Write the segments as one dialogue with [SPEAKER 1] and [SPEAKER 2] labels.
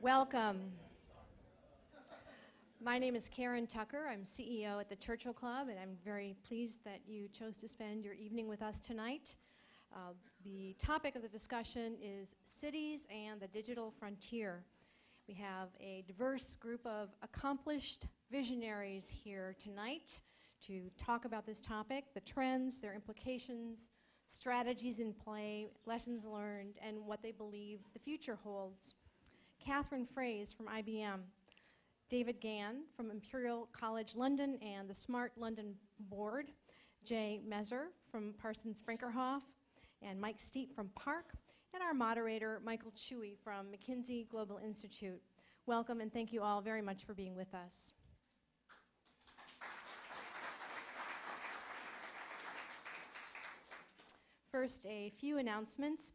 [SPEAKER 1] Welcome. My name is Karen Tucker. I'm CEO at the Churchill Club, and I'm very pleased that you chose to spend your evening with us tonight. The topic of the discussion is cities and the digital frontier. We have a diverse group of accomplished visionaries here tonight to talk about this topic, the trends, their implications, strategies in play, lessons learned, and what they believe the future holds. Katharine Frase from IBM, David Gann from Imperial College London and the Smart London Board, Jay Mezher from Parsons Brinckerhoff, and Mike Steep from PARC, and our moderator, Michael Chui from McKinsey Global Institute. Welcome, and thank you all very much for being with us. First, a few announcements.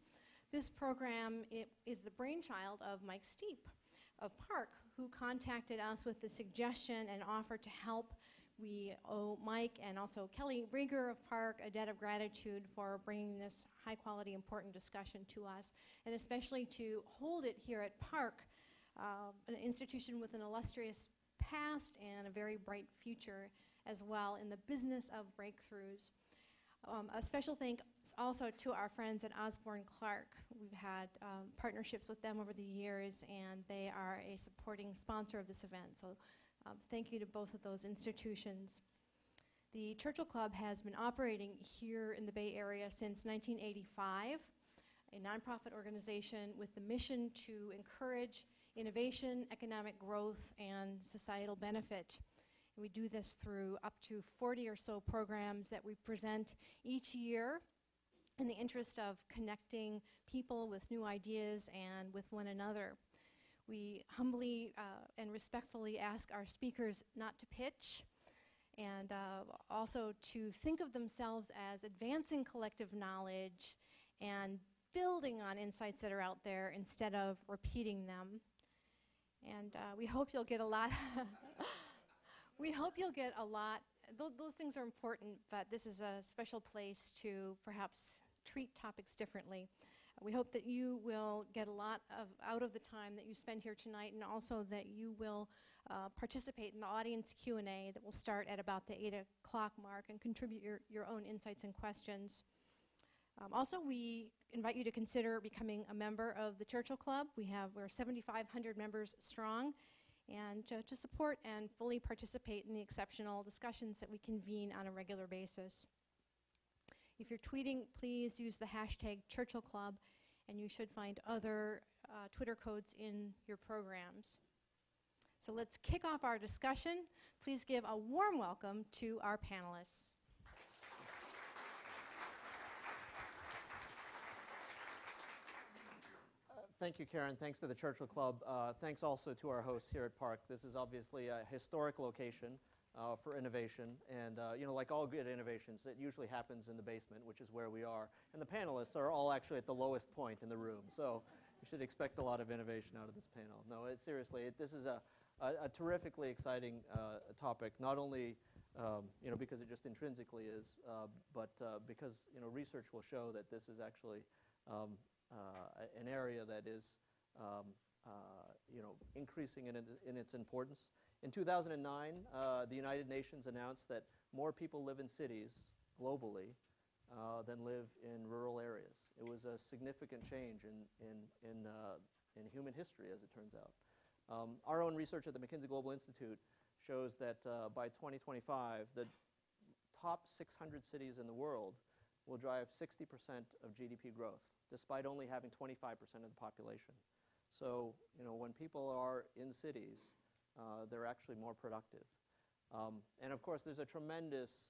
[SPEAKER 1] This program is the brainchild of Mike Steep of PARC, who contacted us with the suggestion and offer to help. We owe Mike and also Kelly Rieger of PARC a debt of gratitude for bringing this high-quality, important discussion to us, and especially to hold it here at PARC, an institution with an illustrious past and a very bright future as well in the business of breakthroughs. A special thanks also to our friends at Osborne Clark. We've had partnerships with them over the years, and they are a supporting sponsor of this event. So thank you to both of those institutions. The Churchill Club has been operating here in the Bay Area since 1985, a nonprofit organization with the mission to encourage innovation, economic growth, and societal benefit. We do this through up to 40 or so programs that we present each year in the interest of connecting people with new ideas and with one another. We humbly and respectfully ask our speakers not to pitch, and also to think of themselves as advancing collective knowledge and building on insights that are out there instead of repeating them. And we hope you'll get a lot. We hope you'll get a lot. Those things are important, but this is a special place to perhaps treat topics differently. We hope that you will get a lot out of the time that you spend here tonight, and also that you will participate in the audience Q&A that will start at about the 8 o'clock mark and contribute your own insights and questions. Also, we invite you to consider becoming a member of the Churchill Club. We're 7,500 members strong, and to support and fully participate in the exceptional discussions that we convene on a regular basis. If you're tweeting, please use the hashtag Churchill Club, and you should find other Twitter codes in your programs. So let's kick off our discussion. Please give a warm welcome to our panelists.
[SPEAKER 2] Thank you, Karen. Thanks to the Churchill Club. Thanks also to our hosts here at PARC. This is obviously a historic location for innovation. And like all good innovations, it usually happens in the basement, which is where we are. And the panelists are all actually at the lowest point in the room. So you should expect a lot of innovation out of this panel. No, seriously, this is a terrifically exciting topic, not only because it just intrinsically is, but because research will show that this is actually an area that is increasing in its importance. In 2009, the United Nations announced that more people live in cities globally than live in rural areas. It was a significant change in human history, as it turns out. Our own research at the McKinsey Global Institute shows that by 2025, the top 600 cities in the world will drive 60% of GDP growth, despite only having 25% of the population. So, when people are in cities, they're actually more productive. And of course, there's a tremendous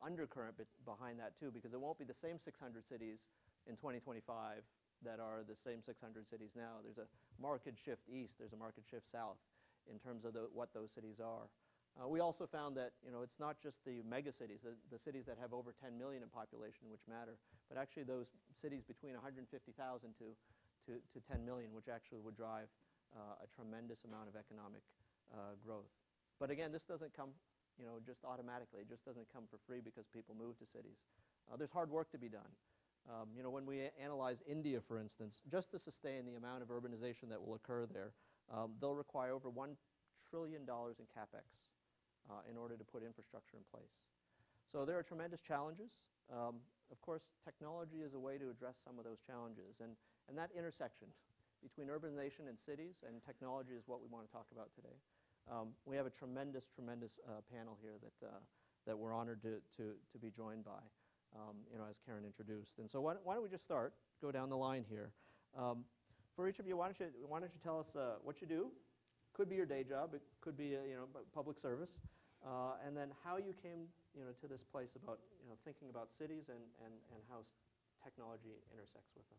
[SPEAKER 2] undercurrent behind that too, because it won't be the same 600 cities in 2025 that are the same 600 cities now. There's a marked shift east, there's a marked shift south in terms of what those cities are. We also found that it's not just the mega cities, the cities that have over 10 million in population, which matter, but actually those cities between 150,000 to 10 million, which actually would drive a tremendous amount of economic growth. But again, this doesn't come just automatically. It just doesn't come for free because people move to cities. There's hard work to be done. When we analyze India, for instance, just to sustain the amount of urbanization that will occur there, they'll require over $1 trillion in CapEx in order to put infrastructure in place. So there are tremendous challenges. Of course, technology is a way to address some of those challenges. And that intersection between urbanization and cities and technology is what we want to talk about today. We have a tremendous panel here that we're honored to be joined by, as Karen introduced. And so why don't we just start, go down the line here. For each of you, why don't you tell us what you do? Could be your day job, it could be public service, and then how you came to this place about thinking about cities and how technology intersects with them.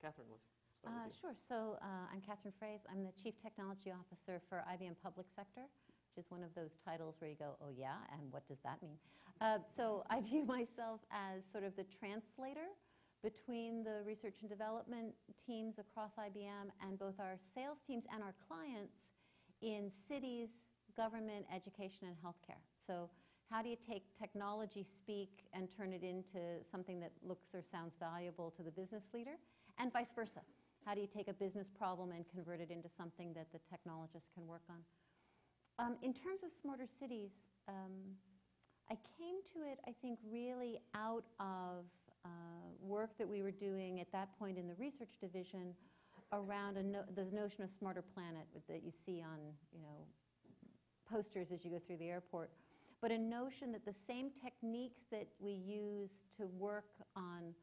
[SPEAKER 2] Catherine, let's start with you.
[SPEAKER 3] Sure. So I'm Katharine Frase. I'm the Chief Technology Officer for IBM Public Sector, which is one of those titles where you go, oh yeah, and what does that mean? So I view myself as sort of the translator between the research and development teams across IBM and both our sales teams and our clients in cities, government, education, and healthcare. So how do you take technology speak and turn it into something that looks or sounds valuable to the business leader? And vice versa. How do you take a business problem and convert it into something that the technologist can work on? In terms of smarter cities, I came to it, I think, really out of work that we were doing at that point in the research division around the notion of smarter planet that you see on posters as you go through the airport, but a notion that the same techniques that we use to work on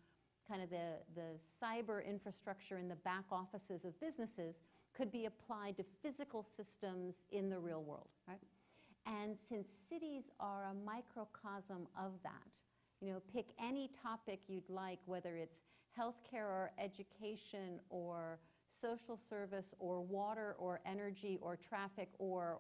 [SPEAKER 3] kind of the cyber infrastructure in the back offices of businesses could be applied to physical systems in the real world, right? And since cities are a microcosm of that, pick any topic you'd like, whether it's healthcare or education or social service or water or energy or traffic or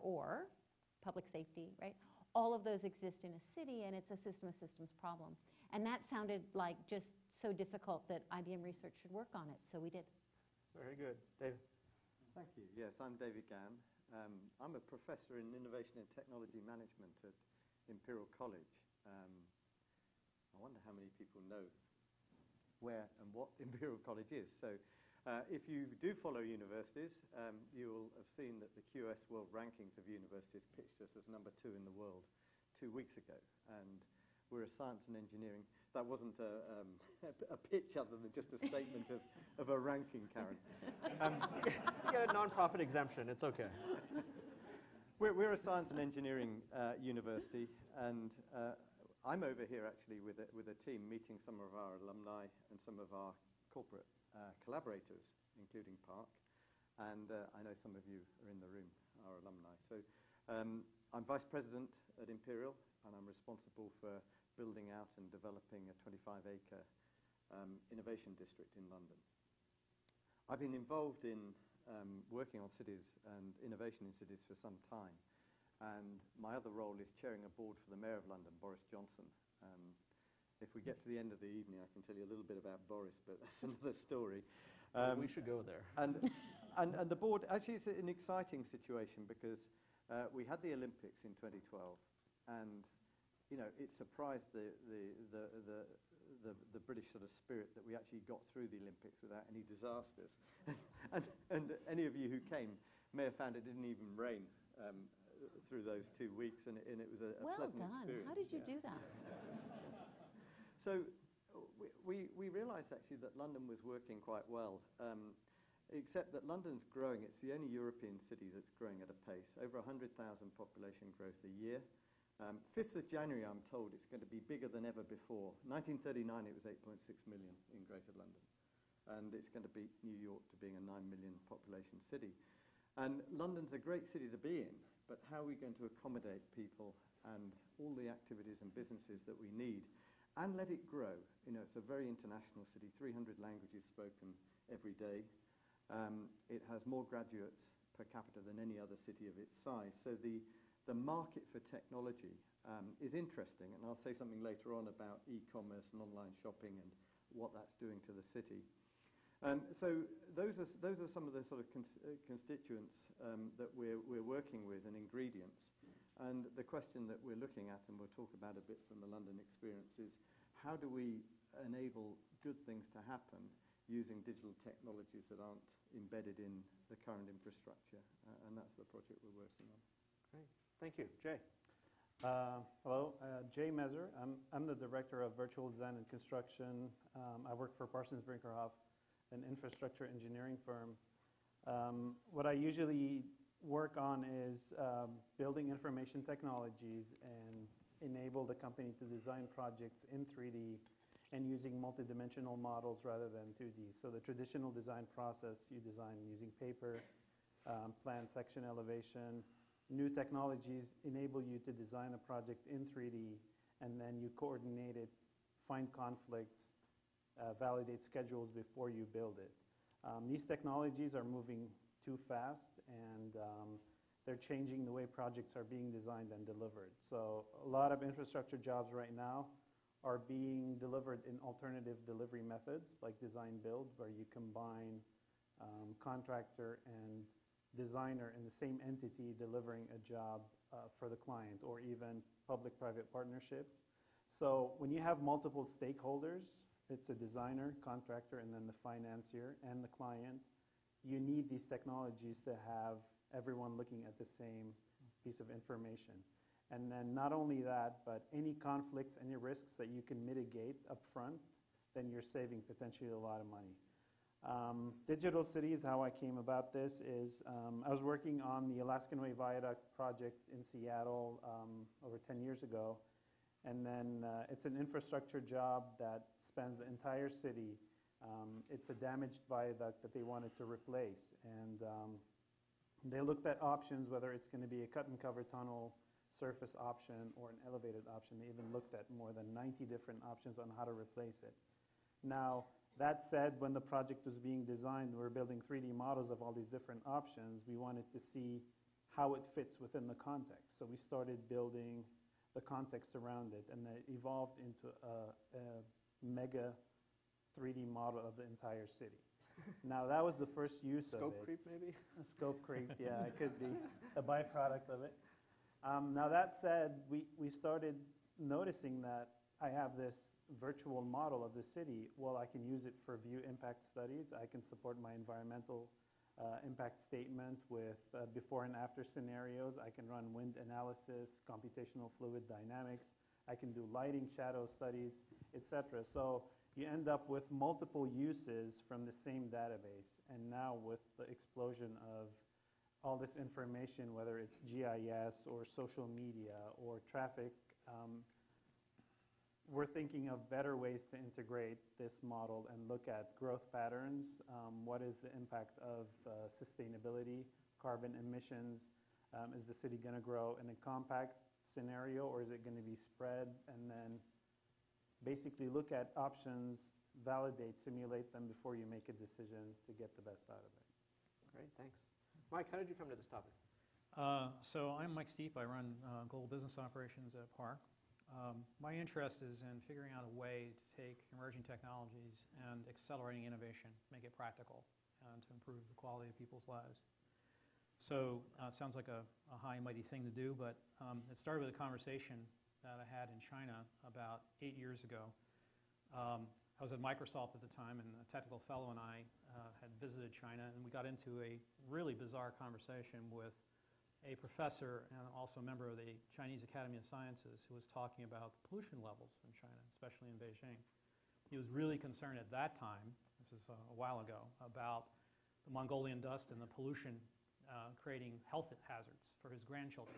[SPEAKER 3] public safety, right? All of those exist in a city, and it's a system of systems problem. And that sounded like just so difficult that IBM Research should work on it, so we did.
[SPEAKER 2] Very good. David.
[SPEAKER 4] Thank you. Yes, I'm David Gann. I'm a professor in innovation and technology management at Imperial College. I wonder how many people know where and what Imperial College is. So if you do follow universities, you will have seen that the QS World Rankings of Universities pitched us as number 2 in the world 2 weeks ago. And we're a science and engineering. That wasn't a pitch other than just a statement of a ranking, Karen.
[SPEAKER 2] You get a nonprofit exemption. It's okay.
[SPEAKER 4] We're a science and engineering university, and I'm over here actually with a team meeting some of our alumni and some of our corporate collaborators, including PARC, and I know some of you are in the room, our alumni. So I'm Vice President at Imperial, and I'm responsible for building out and developing a 25-acre innovation district in London. I've been involved in working on cities and innovation in cities for some time, and my other role is chairing a board for the Mayor of London, Boris Johnson. If we get to the end of the evening, I can tell you a little bit about Boris, but that's another story.
[SPEAKER 2] We should go there.
[SPEAKER 4] And the board, actually it's an exciting situation because we had the Olympics in 2012, and it surprised the British sort of spirit that we actually got through the Olympics without any disasters. and any of you who came may have found it didn't even rain through those 2 weeks, and it was a pleasant experience.
[SPEAKER 3] How did you do that?
[SPEAKER 4] So we realized actually that London was working quite well, except that London's growing. It's the only European city that's growing at a pace, over 100,000 population growth a year. 5th of January, I'm told, it's going to be bigger than ever before. 1939, it was 8.6 million in Greater London. And it's going to beat New York to being a 9 million population city. And London's a great city to be in, but how are we going to accommodate people and all the activities and businesses that we need and let it grow? It's a very international city, 300 languages spoken every day. It has more graduates per capita than any other city of its size. So the market for technology is interesting, and I'll say something later on about e-commerce and online shopping and what that's doing to the city. So those are some of the sort of constituents that we're working with and ingredients. And the question that we're looking at, and we'll talk about a bit from the London experience, is how do we enable good things to happen using digital technologies that aren't embedded in the current infrastructure. And that's the project we're working on.
[SPEAKER 2] Great. Thank you. Jay.
[SPEAKER 5] Hello, Jay Mezher. I'm the Director of Virtual Design and Construction. I work for Parsons Brinckerhoff, an infrastructure engineering firm. What I usually work on is building information technologies and enable the company to design projects in 3D and using multidimensional models rather than 2D. So the traditional design process, you design using paper, plan, section, elevation. New technologies enable you to design a project in 3D, and then you coordinate it, find conflicts, validate schedules before you build it. These technologies are moving too fast, and they're changing the way projects are being designed and delivered. So a lot of infrastructure jobs right now are being delivered in alternative delivery methods, like design build, where you combine contractor and designer in the same entity delivering a job for the client, or even public-private partnership. So when you have multiple stakeholders, it's a designer, contractor, and then the financier and the client, you need these technologies to have everyone looking at the same piece of information. And then not only that, but any conflicts, any risks that you can mitigate up front, then you're saving potentially a lot of money. Digital cities, how I came about this is I was working on the Alaskan Way Viaduct project in Seattle over 10 years ago. And then it's an infrastructure job that spans the entire city. It's a damaged viaduct that they wanted to replace. And they looked at options, whether it's going to be a cut-and-cover tunnel surface option or an elevated option. They even looked at more than 90 different options on how to replace it. Now, that said, when the project was being designed, we were building 3D models of all these different options. We wanted to see how it fits within the context. So we started building the context around it, and it evolved into a mega 3D model of the entire city. Now, that was the first use of it.
[SPEAKER 2] Scope creep, maybe?
[SPEAKER 5] Scope creep, yeah, it could be a byproduct of it. Now, that said, we started noticing that I have this virtual model of the city. Well, I can use it for view impact studies. I can support my environmental impact statement with before and after scenarios. I can run wind analysis, computational fluid dynamics. I can do lighting shadow studies, etc. So you end up with multiple uses from the same database. And now with the explosion of all this information, whether it's GIS or social media or traffic, we're thinking of better ways to integrate this model and look at growth patterns. What is the impact of sustainability, carbon emissions? Is the city going to grow in a compact scenario, or is it going to be spread? And then basically look at options, validate, simulate them before you make a decision to get the best out of it.
[SPEAKER 2] Great, thanks. Mike, how did you come to this topic?
[SPEAKER 6] So I'm Mike Steep. I run global business operations at PARC. My interest is in figuring out a way to take emerging technologies and accelerating innovation, make it practical, and to improve the quality of people's lives. So it sounds like a high and mighty thing to do, but it started with a conversation that I had in China about 8 years ago. I was at Microsoft at the time, and a technical fellow and I had visited China, and we got into a really bizarre conversation with a professor and also a member of the Chinese Academy of Sciences who was talking about the pollution levels in China, especially in Beijing. He was really concerned at that time, this is a while ago, about the Mongolian dust and the pollution creating health hazards for his grandchildren.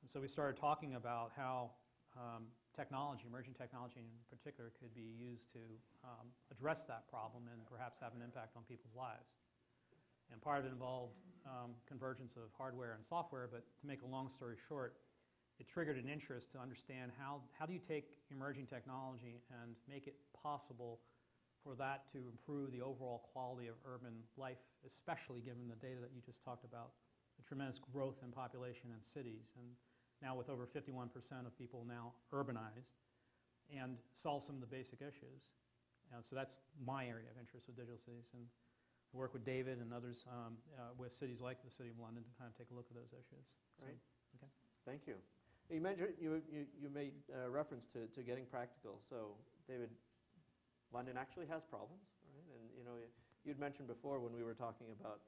[SPEAKER 6] And so we started talking about how technology, emerging technology in particular, could be used to address that problem and perhaps have an impact on people's lives. And part of it involved convergence of hardware and software, but to make a long story short, it triggered an interest to understand how do you take emerging technology and make it possible for that to improve the overall quality of urban life, especially given the data that you just talked about, the tremendous growth in population in cities, and now with over 51% of people now urbanized, and solve some of the basic issues. So that's my area of interest with digital cities. And I work with David and others with cities like the City of London to kind of take a look at those issues.
[SPEAKER 2] Right.
[SPEAKER 6] So, okay.
[SPEAKER 2] Thank you. You mentioned you made reference to getting practical. So, David, London actually has problems, right? And you'd mentioned before when we were talking about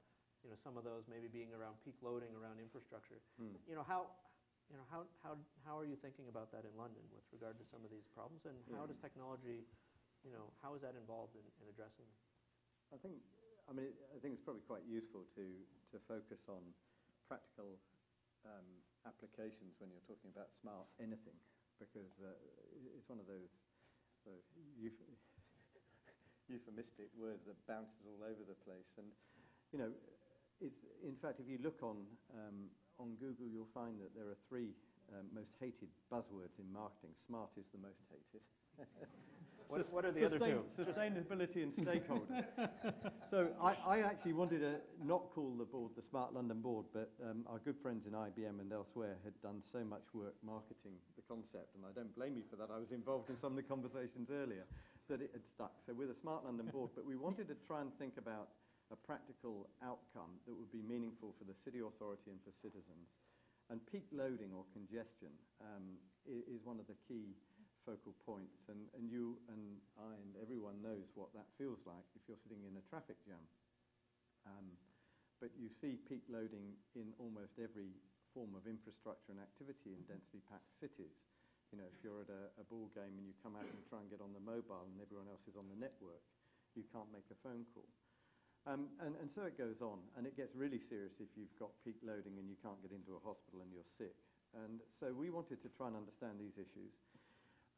[SPEAKER 2] some of those maybe being around peak loading, around infrastructure. How are you thinking about that in London with regard to some of these problems, and how does technology, how is that involved in addressing them?
[SPEAKER 4] I think it's probably quite useful to focus on practical applications when you're talking about smart anything, because it's one of those euphemistic words that bounces all over the place. And it's, in fact, if you look on Google, you'll find that there are three most hated buzzwords in marketing. Smart is the most hated.
[SPEAKER 2] What are the other two?
[SPEAKER 4] Sustainability and stakeholder. So I actually wanted to not call the board the Smart London Board, but our good friends in IBM and elsewhere had done so much work marketing the concept, and I don't blame you for that. I was involved in some of the conversations earlier, that it had stuck. So we're the Smart London Board, but we wanted to try and think about a practical outcome that would be meaningful for the city authority and for citizens. And peak loading or congestion is one of the key focal points, and you and I and everyone knows what that feels like if you're sitting in a traffic jam. But you see peak loading in almost every form of infrastructure and activity in densely packed cities. If you're at a ball game and you come out and try and get on the mobile and everyone else is on the network, you can't make a phone call. And so it goes on, and it gets really serious if you've got peak loading and you can't get into a hospital and you're sick. And so we wanted to try and understand these issues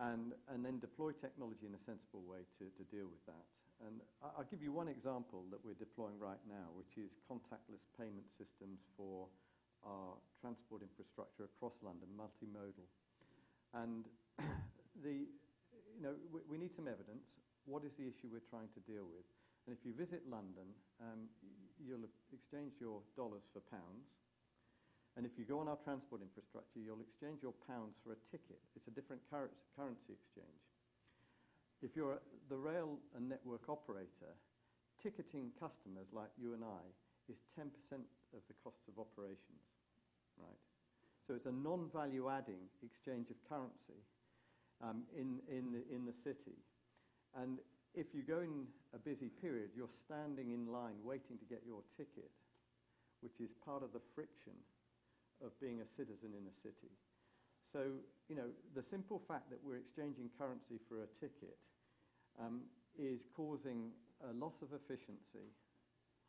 [SPEAKER 4] and then deploy technology in a sensible way to deal with that. And I'll give you one example that we're deploying right now, which is contactless payment systems for our transport infrastructure across London, multimodal. And we need some evidence. What is the issue we're trying to deal with? And if you visit London, you'll exchange your dollars for pounds. And if you go on our transport infrastructure, you'll exchange your pounds for a ticket. It's a different currency exchange. If you're the rail and network operator, ticketing customers like you and I is 10% of the cost of operations, right? So it's a non-value adding exchange of currency in the city. And if you go in a busy period, you're standing in line waiting to get your ticket, which is part of the friction of being a citizen in a city. So, the simple fact that we're exchanging currency for a ticket is causing a loss of efficiency,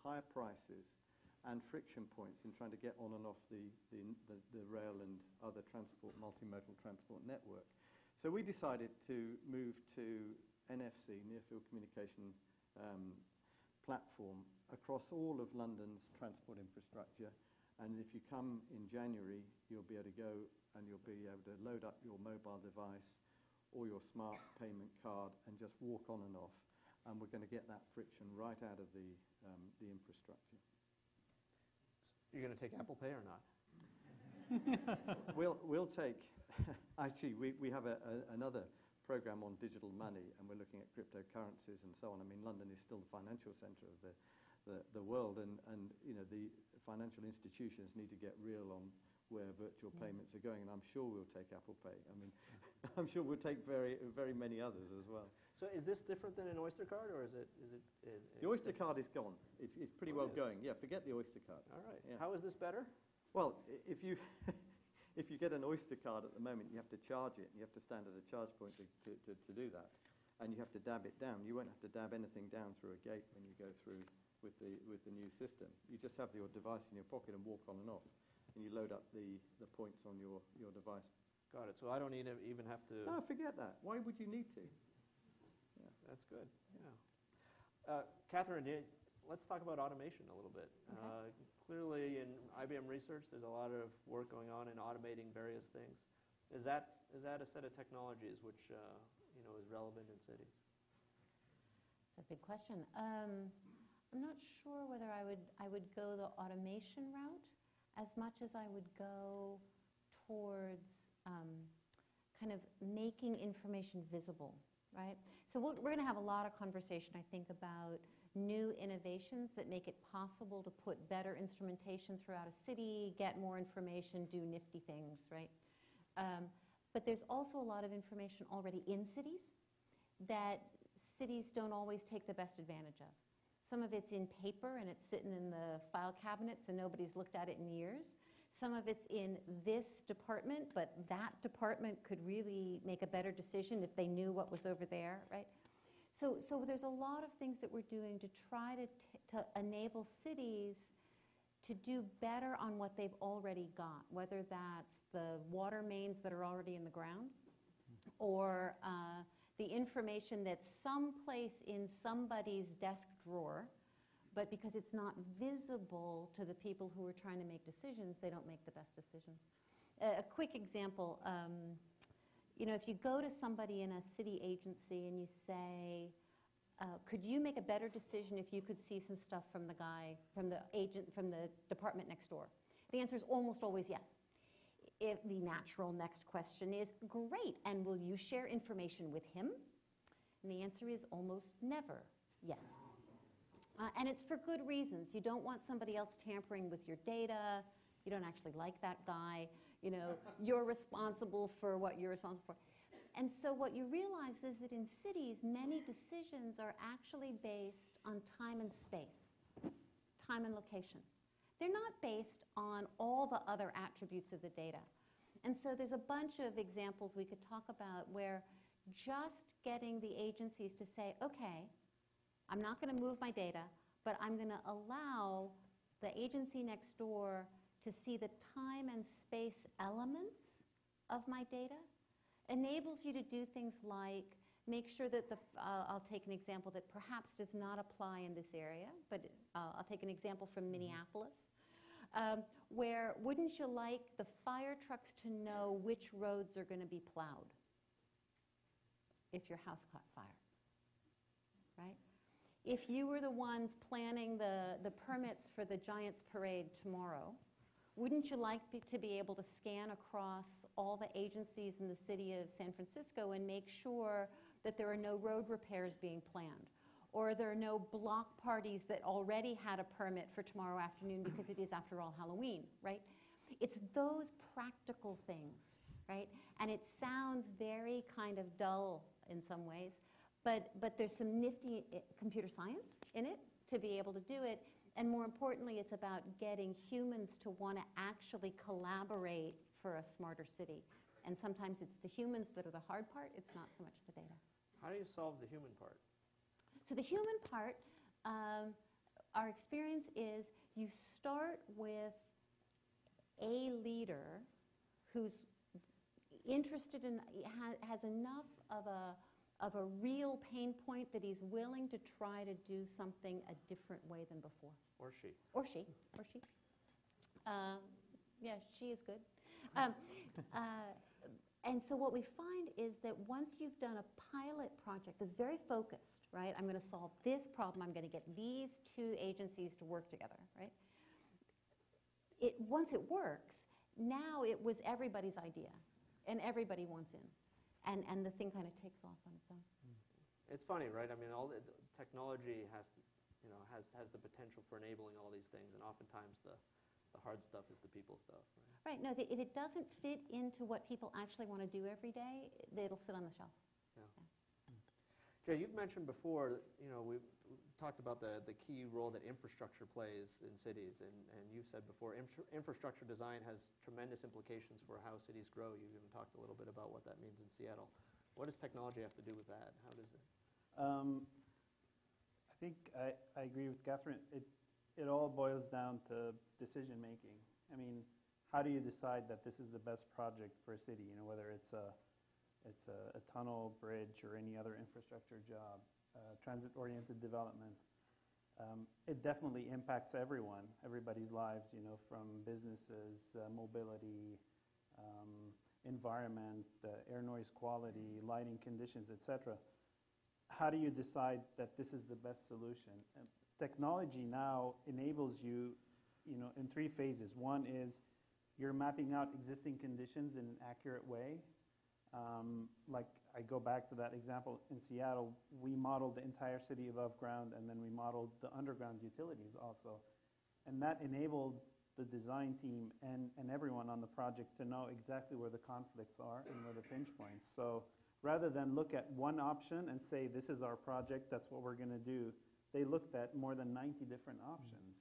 [SPEAKER 4] higher prices, and friction points in trying to get on and off the rail and other transport, multimodal transport network. So we decided to move to NFC, Near Field Communication platform, across all of London's transport infrastructure. And if you come in January, you'll be able to go and you'll be able to load up your mobile device or your smart payment card and just walk on and off. And we're going to get that friction right out of the infrastructure.
[SPEAKER 2] You're going to take Apple Pay or not?
[SPEAKER 4] We'll take, actually, we have another program on digital money, and we're looking at cryptocurrencies and so on. I mean, London is still the financial centre of the world, and the financial institutions need to get real on where virtual payments are going, and I'm sure we'll take Apple Pay. I mean, I'm sure we'll take very, very many others as well.
[SPEAKER 2] So is this different than an Oyster card, or is it
[SPEAKER 4] the Oyster card is gone. It's pretty well going. Yeah, forget the Oyster card.
[SPEAKER 2] All right.
[SPEAKER 4] Yeah.
[SPEAKER 2] How is this better?
[SPEAKER 4] Well, if you if you get an Oyster card at the moment, you have to charge it. You have to stand at a charge point to do that, and you have to dab it down. You won't have to dab anything down through a gate when you go through with the new system. You just have your device in your pocket and walk on and off, and you load up the points on your device.
[SPEAKER 2] Got it. So I don't even have to...
[SPEAKER 4] No, forget that. Why would you need to?
[SPEAKER 2] Yeah, that's good. Yeah. Katharine, let's talk about automation a little bit.
[SPEAKER 3] Okay.
[SPEAKER 2] Clearly, in IBM research, there's a lot of work going on in automating various things. Is that a set of technologies which is relevant in cities?
[SPEAKER 3] That's a big question. I'm not sure whether I would go the automation route as much as I would go towards kind of making information visible, right? So we're going to have a lot of conversation, I think, about new innovations that make it possible to put better instrumentation throughout a city, get more information, do nifty things, right? But there's also a lot of information already in cities that cities don't always take the best advantage of. Some of it's in paper and it's sitting in the file cabinet so nobody's looked at it in years. Some of it's in this department, but that department could really make a better decision if they knew what was over there, right? So there's a lot of things that we're doing to try to enable cities to do better on what they've already got, whether that's the water mains that are already in the ground or the information that's someplace in somebody's desk drawer, but because it's not visible to the people who are trying to make decisions, they don't make the best decisions. A quick example, you know, if you go to somebody in a city agency and you say, could you make a better decision if you could see some stuff from the guy, from the agent, from the department next door? The answer is almost always yes. If the natural next question is, great, and will you share information with him? And the answer is almost never yes. And it's for good reasons. You don't want somebody else tampering with your data. You don't actually like that guy. You know, you're responsible for what you're responsible for. And so what you realize is that in cities, many decisions are actually based on time and space, time and location. They're not based on all the other attributes of the data. And so there's a bunch of examples we could talk about where just getting the agencies to say, okay, I'm not going to move my data, but I'm going to allow the agency next door to see the time and space elements of my data enables you to do things like make sure that I'll take an example that perhaps does not apply in this area, but I'll take an example from Minneapolis, where wouldn't you like the fire trucks to know which roads are going to be plowed if your house caught fire, right? If you were the ones planning the permits for the Giants Parade tomorrow, wouldn't you like to be able to scan across all the agencies in the city of San Francisco and make sure that there are no road repairs being planned, or there are no block parties that already had a permit for tomorrow afternoon because it is, after all, Halloween, right? It's those practical things, right? And it sounds very kind of dull in some ways, but there's some nifty computer science in it to be able to do it. And more importantly, it's about getting humans to want to actually collaborate for a smarter city. And sometimes it's the humans that are the hard part. It's not so much the data.
[SPEAKER 2] How do you solve the human part?
[SPEAKER 3] So the human part, our experience is you start with a leader who's interested in, has enough of a real pain point that he's willing to try to do something a different way than before.
[SPEAKER 2] Or she.
[SPEAKER 3] Or she. Or she. Yeah, she is good. And so what we find is that once you've done a pilot project that's very focused, right? I'm going to solve this problem. I'm going to get these two agencies to work together, right? Once it works, now it was everybody's idea, and everybody wants in. And the thing kind of takes off on its own.
[SPEAKER 2] It's funny, right? I mean, all the technology has the potential for enabling all these things, and oftentimes the hard stuff is the people stuff.
[SPEAKER 3] Right. No, if it doesn't fit into what people actually want to do every day, it'll sit on the shelf.
[SPEAKER 2] Yeah. Jay, you've mentioned before, we've talked about the key role that infrastructure plays in cities, and you've said before, infrastructure design has tremendous implications for how cities grow. You've even talked a little bit about what that means in Seattle. What does technology have to do with that? How does it?
[SPEAKER 5] I think I agree with Catherine. It all boils down to decision making. I mean, how do you decide that this is the best project for a city? Whether it's a tunnel, bridge, or any other infrastructure job, transit-oriented development. It definitely impacts everybody's lives, from businesses, mobility, environment, air noise quality, lighting conditions, etc. How do you decide that this is the best solution? Technology now enables you, in three phases. One is you're mapping out existing conditions in an accurate way. Like I go back to that example in Seattle, we modeled the entire city above ground, and then we modeled the underground utilities also. And that enabled the design team and everyone on the project to know exactly where the conflicts are and where the pinch points. So rather than look at one option and say, this is our project, that's what we're going to do, they looked at more than 90 different options.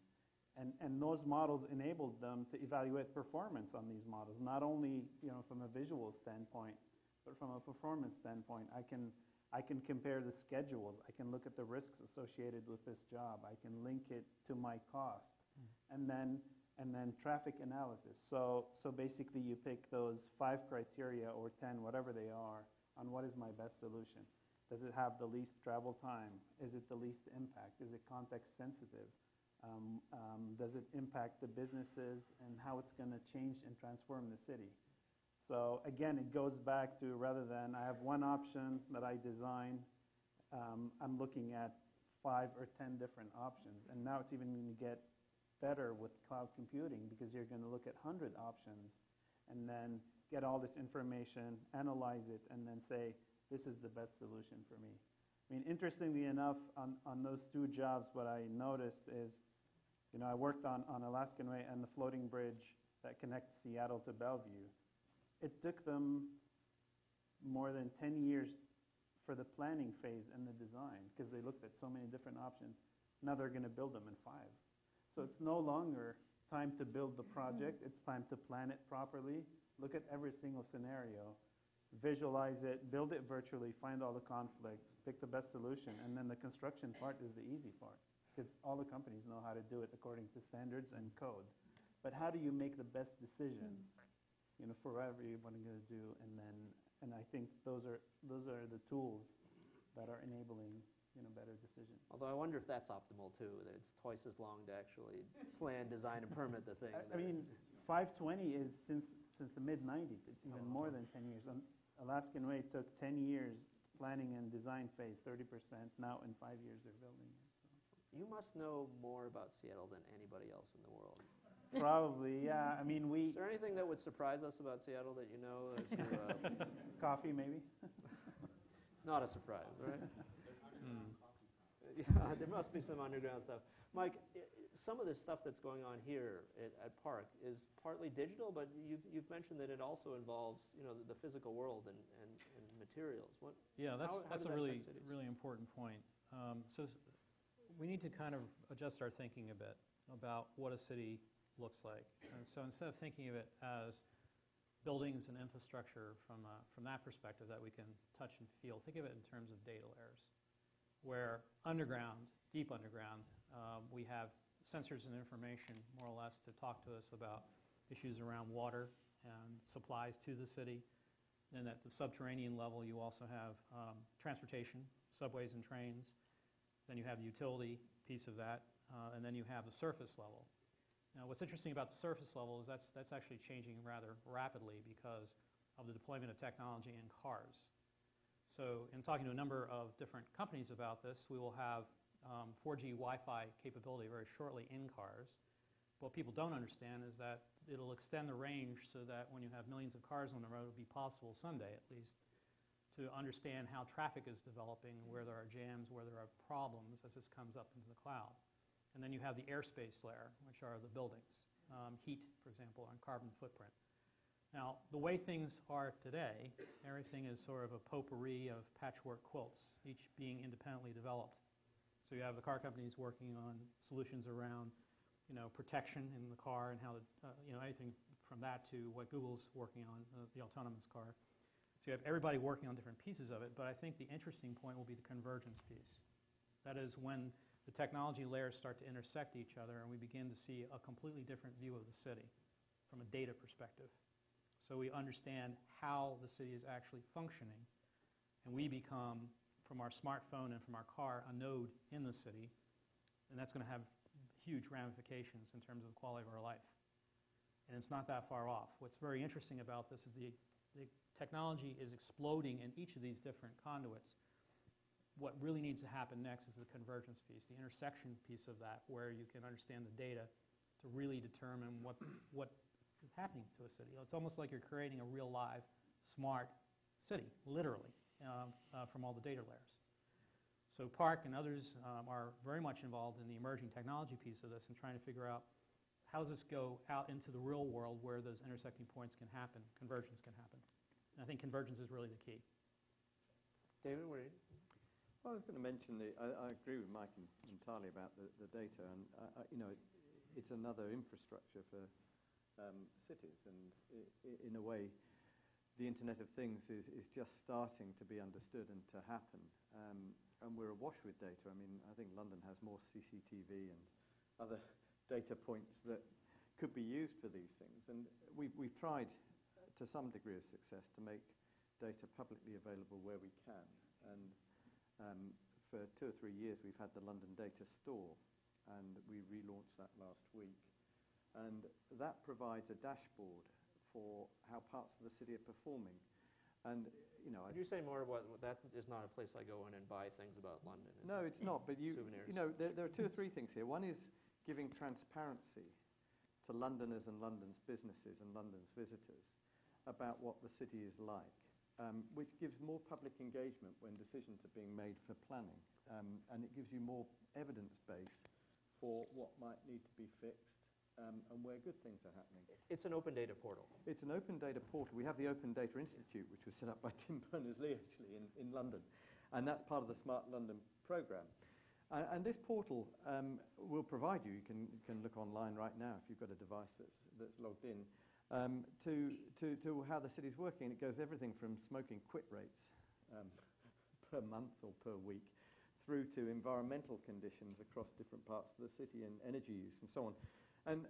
[SPEAKER 5] And those models enabled them to evaluate performance on these models, not only from a visual standpoint, but from a performance standpoint. I can compare the schedules. I can look at the risks associated with this job. I can link it to my cost, and then traffic analysis. So basically, you pick those 5 criteria or 10, whatever they are, on what is my best solution. Does it have the least travel time? Is it the least impact? Is it context sensitive? Does it impact the businesses and how it's going to change and transform the city? So again, it goes back to, rather than I have one option that I design, I'm looking at 5 or 10 different options. And now it's even going to get better with cloud computing, because you're going to look at 100 options and then get all this information, analyze it, and then say, this is the best solution for me. I mean, interestingly enough, on those 2 jobs, what I noticed is, I worked on Alaskan Way and the floating bridge that connects Seattle to Bellevue. It took them more than 10 years for the planning phase and the design, because they looked at so many different options. Now they're going to build them in 5. So it's no longer time to build the project. It's time to plan it properly, look at every single scenario, visualize it, build it virtually, find all the conflicts, pick the best solution, and then the construction part is the easy part, because all the companies know how to do it according to standards and code. But how do you make the best decision, for whatever you're going to do? And I think those are the tools that are enabling better decisions.
[SPEAKER 2] Although I wonder if that's optimal too, that it's twice as long to actually plan, design, and permit the thing.
[SPEAKER 5] I mean, 520 is since the mid-90s. It's even more than 10 years. Alaskan Way took 10 years planning and design phase, 30%. Now in 5 years they're building it. So.
[SPEAKER 2] You must know more about Seattle than anybody else in the world.
[SPEAKER 5] Probably, yeah. I mean,
[SPEAKER 2] Is there anything that would surprise us about Seattle that you know? As to,
[SPEAKER 5] coffee, maybe?
[SPEAKER 2] Not a surprise, right? Yeah, there must be some underground stuff. Mike, some of this stuff that's going on here at PARC is partly digital, but you've mentioned that it also involves the physical world and materials.
[SPEAKER 6] Yeah, that's
[SPEAKER 2] does
[SPEAKER 6] a
[SPEAKER 2] that
[SPEAKER 6] really
[SPEAKER 2] affect cities?
[SPEAKER 6] really important point. So we need to kind of adjust our thinking a bit about what a city looks like. And so instead of thinking of it as buildings and infrastructure from that perspective that we can touch and feel, think of it in terms of data layers, where underground, deep underground, we have sensors and information more or less to talk to us about issues around water and supplies to the city. And at the subterranean level, you also have transportation, subways and trains. Then you have the utility piece of that, and then you have the surface level. Now, what's interesting about the surface level is that's actually changing rather rapidly because of the deployment of technology in cars. So in talking to a number of different companies about this, we will have 4G Wi-Fi capability very shortly in cars. What people don't understand is that it'll extend the range so that when you have millions of cars on the road, it'll be possible someday at least to understand how traffic is developing, where there are jams, where there are problems as this comes up into the cloud. And then you have the airspace layer, which are the buildings, heat, for example, and carbon footprint. Now, the way things are today, everything is sort of a potpourri of patchwork quilts, each being independently developed. So you have the car companies working on solutions around, protection in the car and how to, anything from that to what Google's working on, the autonomous car. So you have everybody working on different pieces of it, but I think the interesting point will be the convergence piece. That is when the technology layers start to intersect each other and we begin to see a completely different view of the city from a data perspective. So we understand how the city is actually functioning, and we become, from our smartphone and from our car, a node in the city, and that's going to have huge ramifications in terms of the quality of our life. And it's not that far off. What's very interesting about this is the technology is exploding in each of these different conduits. What really needs to happen next is the convergence piece, the intersection piece of that, where you can understand the data to really determine what is happening to a city. It's almost like you're creating a real live, smart city, literally, from all the data layers. So PARC and others are very much involved in the emerging technology piece of this and trying to figure out how does this go out into the real world where those intersecting points can happen, convergence can happen. And I think convergence is really the key.
[SPEAKER 2] David, what are you?
[SPEAKER 4] Well, I was going to mention I agree with Mike entirely about the data, and it's another infrastructure for cities, and in a way, the Internet of Things is just starting to be understood and to happen, and we're awash with data. I mean, I think London has more CCTV and other data points that could be used for these things, and we've tried to some degree of success to make data publicly available where we can, and for 2 or 3 years we've had the London Data Store, and we relaunched that last week, and that provides a dashboard for how parts of the city are performing. And
[SPEAKER 2] Could you say more about that? Is not a place I go in and buy things about London.
[SPEAKER 4] No, it's not. But
[SPEAKER 2] souvenirs.
[SPEAKER 4] There are 2 or 3 things here. One is giving transparency to Londoners and London's businesses and London's visitors about what the city is like, which gives more public engagement when decisions are being made for planning, and it gives you more evidence base for what might need to be fixed and where good things are happening.
[SPEAKER 2] It's an open data portal.
[SPEAKER 4] It's an open data portal. We have the Open Data Institute, which was set up by Tim Berners-Lee, actually, in London, and that's part of the Smart London programme. And this portal will provide you can look online right now if you've got a device that's logged in, to how the city's working. It goes everything from smoking quit rates per month or per week through to environmental conditions across different parts of the city and energy use and so on. And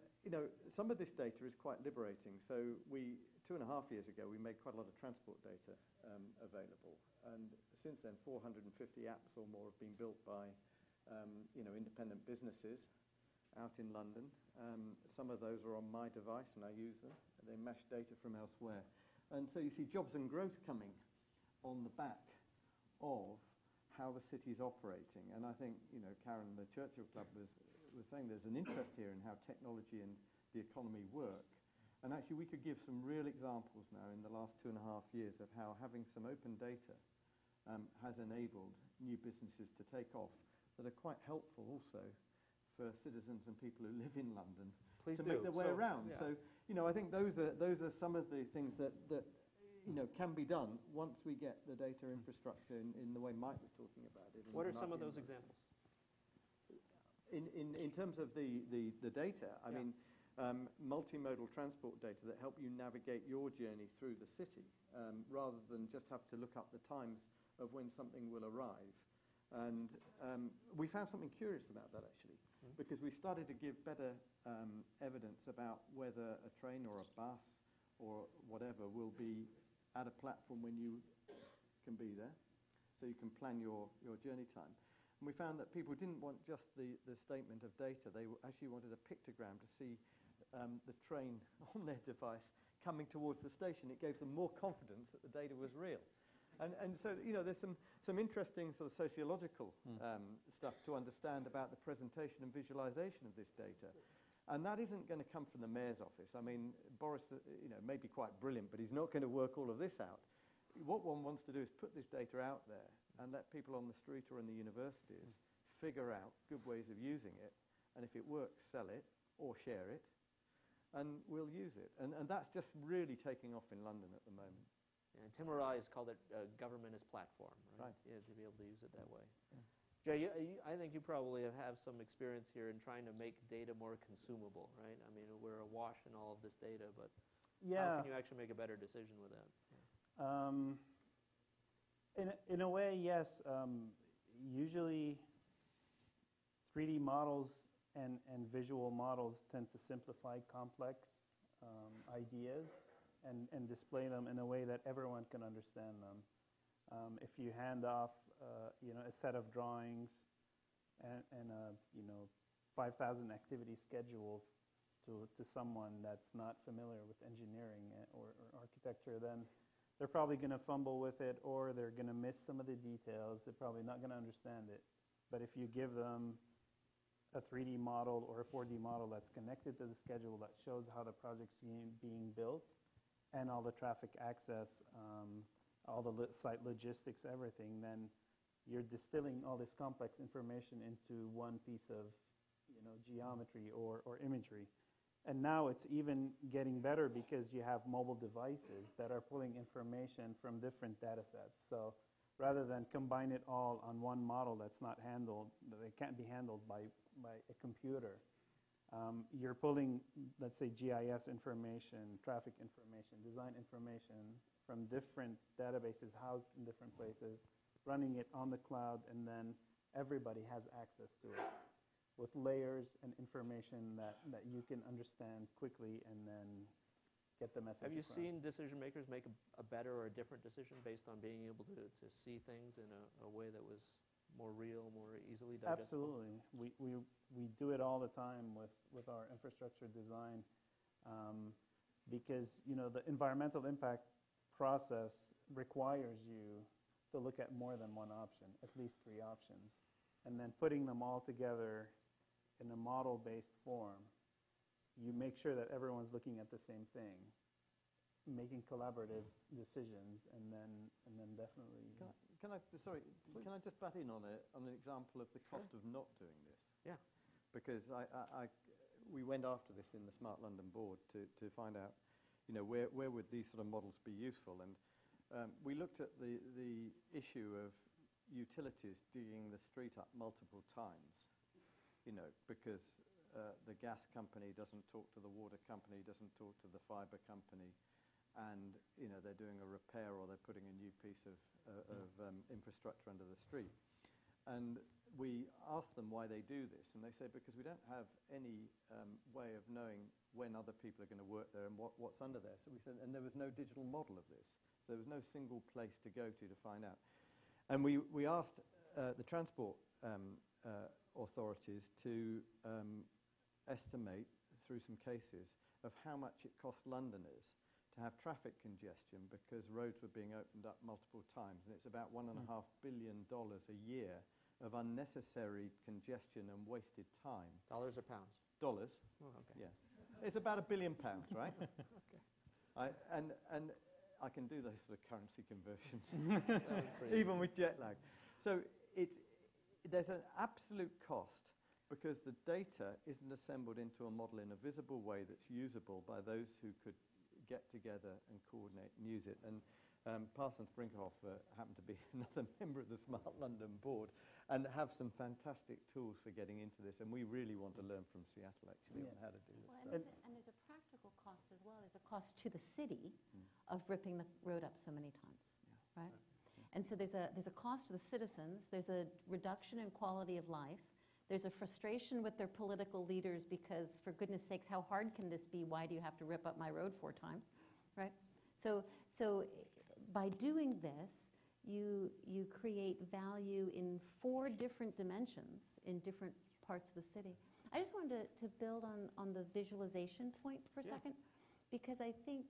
[SPEAKER 4] some of this data is quite liberating. So 2.5 years ago, we made quite a lot of transport data available. And since then, 450 apps or more have been built by independent businesses out in London. Some of those are on my device, and I use them. They mash data from elsewhere. And so you see jobs and growth coming on the back of how the city's operating. And I think, Karen, the Churchill Club was saying there's an interest here in how technology and the economy work. And actually, we could give some real examples now in the last 2.5 years of how having some open data has enabled new businesses to take off that are quite helpful also for citizens and people who live in London to make their way around. Yeah. So, I think those are some of the things that can be done once we get the data infrastructure in the way Mike was talking about it.
[SPEAKER 2] What are some of those examples?
[SPEAKER 4] In terms of the data, I mean, multimodal transport data that help you navigate your journey through the city, rather than just have to look up the times of when something will arrive. And we found something curious about that, actually, because we started to give better evidence about whether a train or a bus or whatever will be at a platform when you can be there, so you can plan your journey time. And we found that people didn't want just the statement of data. They actually wanted a pictogram to see the train on their device coming towards the station. It gave them more confidence that the data was real. And so, there's some interesting sort of sociological stuff to understand about the presentation and visualization of this data. And that isn't going to come from the mayor's office. I mean, Boris, may be quite brilliant, but he's not going to work all of this out. What one wants to do is put this data out there and let people on the street or in the universities figure out good ways of using it. And if it works, sell it or share it, and we'll use it. And that's just really taking off in London at the moment.
[SPEAKER 2] And Tim O'Reilly has called it government as platform, right? Yeah, to be able to use it that way.
[SPEAKER 4] Yeah.
[SPEAKER 2] Jay, I think you probably have some experience here in trying to make data more consumable, right? I mean, we're awash in all of this data, but how can you actually make a better decision with that?
[SPEAKER 5] In a way, yes. Usually 3D models and visual models tend to simplify complex ideas and display them in a way that everyone can understand them. If you hand off a set of drawings and a 5,000 activity schedule to someone that's not familiar with engineering or architecture, then they're probably going to fumble with it, or they're going to miss some of the details. They're probably not going to understand it. But if you give them a 3D model or a 4D model that's connected to the schedule that shows how the project's being built and all the traffic access, all the site logistics, everything, then you're distilling all this complex information into one piece of geometry or imagery. And now it's even getting better because you have mobile devices that are pulling information from different data sets. So rather than combine it all on one model that's not handled, that it can't be handled by a computer. You're pulling, let's say, GIS information, traffic information, design information from different databases housed in different places, running it on the cloud, and then everybody has access to it with layers and information that you can understand quickly and then get the message
[SPEAKER 2] Have you
[SPEAKER 5] across.
[SPEAKER 2] seen decision makers make a better or a different decision based on being able to see things in a way that was more real, more easily digestible?
[SPEAKER 5] Absolutely. We do it all the time with our infrastructure design because the environmental impact process requires you to look at more than one option, at least 3 options, and then putting them all together in a model-based form. You make sure that everyone's looking at the same thing, making collaborative decisions, and then definitely.
[SPEAKER 4] Can I just butt in on an example of the cost of not doing this?
[SPEAKER 2] Yeah.
[SPEAKER 4] Because we went after this in the Smart London board to find out, where would these sort of models be useful, and we looked at the issue of utilities digging the street up multiple times, because the gas company doesn't talk to the water company, doesn't talk to the fiber company, and they're doing a repair or they're putting a new piece of infrastructure under the street. And we asked them why they do this, and they said because we don't have any way of knowing when other people are going to work there and what's under there. So we said, and there was no digital model of this. So there was no single place to go to find out. And we asked the transport authorities to estimate through some cases of how much it cost Londoners to have traffic congestion because roads were being opened up multiple times. And it's about $1.5 billion a year of unnecessary congestion and wasted time.
[SPEAKER 2] Dollars or pounds?
[SPEAKER 4] Dollars.
[SPEAKER 2] Oh, okay.
[SPEAKER 4] Yeah. It's about £1 billion, right?
[SPEAKER 2] Okay.
[SPEAKER 4] And I can do those sort of currency conversions,
[SPEAKER 2] Even
[SPEAKER 4] even with jet lag. So there's an absolute cost because the data isn't assembled into a model in a visible way that's usable by those who could get together and coordinate and use it. And Parsons Brinckerhoff happened to be another member of the Smart London board and have some fantastic tools for getting into this. And we really want to learn from Seattle, actually, on how to do this.
[SPEAKER 3] Well, and there's a practical cost as well. There's a cost to the city of ripping the road up so many times, right? And so there's a cost to the citizens. There's a reduction in quality of life. There's a frustration with their political leaders because, for goodness sakes, how hard can this be? Why do you have to rip up my road 4 times, right? So by doing this, you create value in 4 different dimensions in different parts of the city. I just wanted to build on the visualization point for a second, because I think,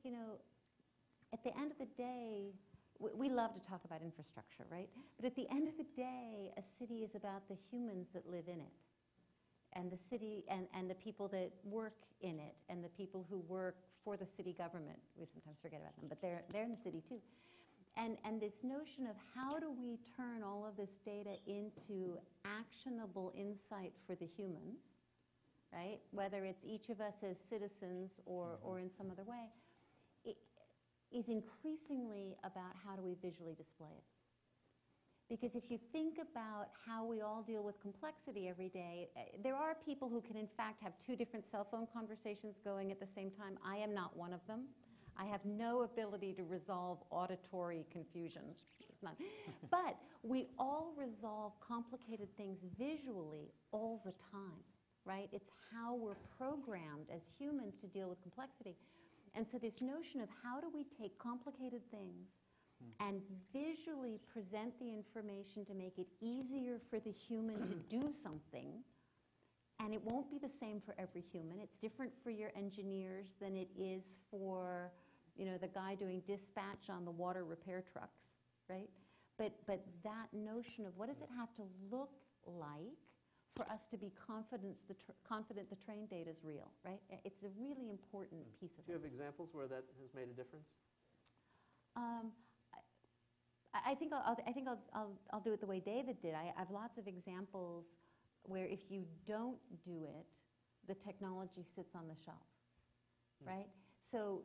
[SPEAKER 3] at the end of the day, we love to talk about infrastructure, right? But at the end of the day, a city is about the humans that live in it, and the city, and the people that work in it, and the people who work for the city government. We sometimes forget about them, but they're in the city too. And this notion of how do we turn all of this data into actionable insight for the humans, right? Whether it's each of us as citizens or in some other way, it is increasingly about how do we visually display it. Because if you think about how we all deal with complexity every day, there are people who can in fact have 2 different cell phone conversations going at the same time. I am not one of them. I have no ability to resolve auditory confusion. It's not. But we all resolve complicated things visually all the time, right? It's how we're programmed as humans to deal with complexity. And so this notion of how do we take complicated things and visually present the information to make it easier for the human to do something, and it won't be the same for every human. It's different for your engineers than it is for, the guy doing dispatch on the water repair trucks, right? But that notion of what does it have to look like for us to be confident the train data is real, right? It's a really important piece of it.
[SPEAKER 2] Do you have examples where that has made a difference?
[SPEAKER 3] I think I'll do it the way David did. I have lots of examples where if you don't do it, the technology sits on the shelf, right? So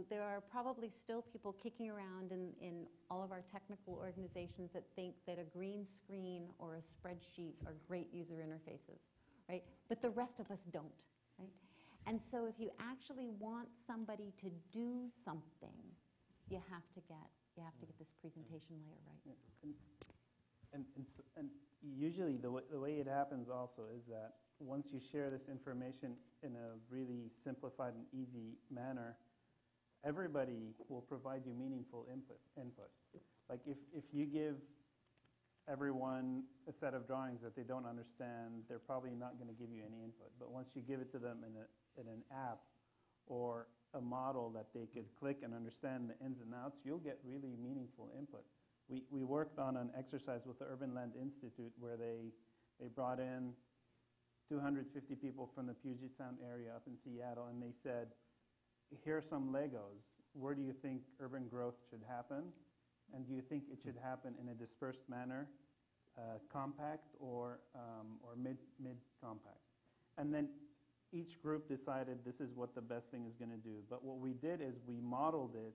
[SPEAKER 3] there are probably still people kicking around in all of our technical organizations that think that a green screen or a spreadsheet are great user interfaces, right? But the rest of us don't, right? And so if you actually want somebody to do something, you have to get this presentation layer right.
[SPEAKER 5] Yeah. And usually the way it happens also is that once you share this information in a really simplified and easy manner, everybody will provide you meaningful input. Like if you give everyone a set of drawings that they don't understand, they're probably not going to give you any input. But once you give it to them in an app or a model that they could click and understand the ins and outs, you'll get really meaningful input. We worked on an exercise with the Urban Land Institute where they brought in 250 people from the Puget Sound area up in Seattle, and they said, here are some Legos. Where do you think urban growth should happen? And do you think it should happen in a dispersed manner, compact or mid-compact? And then each group decided this is what the best thing is going to do. But what we did is we modeled it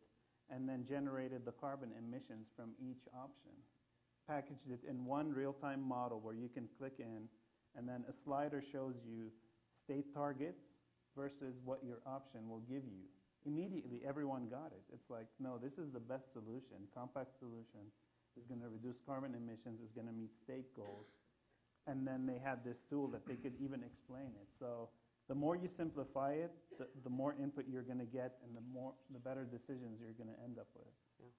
[SPEAKER 5] and then generated the carbon emissions from each option, packaged it in one real-time model where you can click in, and then a slider shows you state targets versus what your option will give you. Immediately, everyone got it. It's like, no, this is the best solution. Compact solution is going to reduce carbon emissions, is going to meet state goals. And then they had this tool that they could even explain it. So the more you simplify it, the more input you're going to get, and the better decisions you're going to end up with.
[SPEAKER 2] Yeah.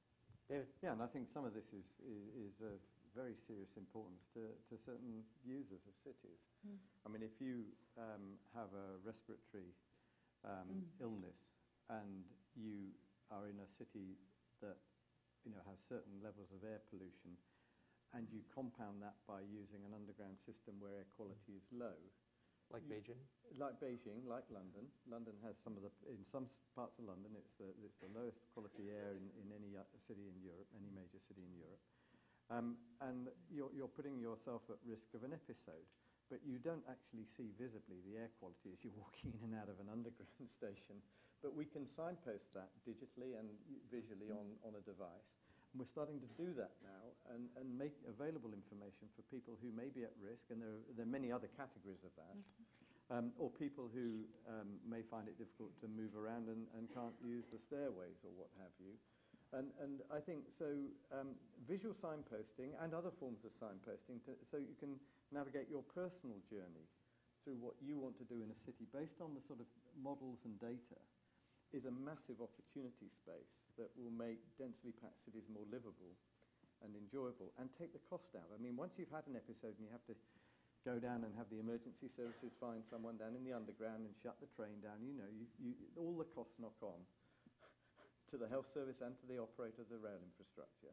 [SPEAKER 2] David?
[SPEAKER 4] Yeah, and I think some of this is of very serious importance to certain users of cities. I mean, if you have a respiratory illness and you are in a city that has certain levels of air pollution, and you compound that by using an underground system where air quality is low.
[SPEAKER 2] Like Beijing?
[SPEAKER 4] Like Beijing, like London. London has in some parts of London, it's the lowest quality air in any city in Europe, any major city in Europe. And you're putting yourself at risk of an episode, but you don't actually see visibly the air quality as you're walking in and out of an underground station. But we can signpost that digitally and visually on a device. And we're starting to do that now and make available information for people who may be at risk, and there are many other categories of that, or people who may find it difficult to move around and can't use the stairways or what have you. And I think so visual signposting and other forms of signposting so you can navigate your personal journey through what you want to do in a city based on the sort of models and data is a massive opportunity space that will make densely packed cities more livable and enjoyable and take the cost out. I mean, once you've had an episode and you have to go down and have the emergency services find someone down in the underground and shut the train down, all the costs knock on to the health service and to the operator of the rail infrastructure.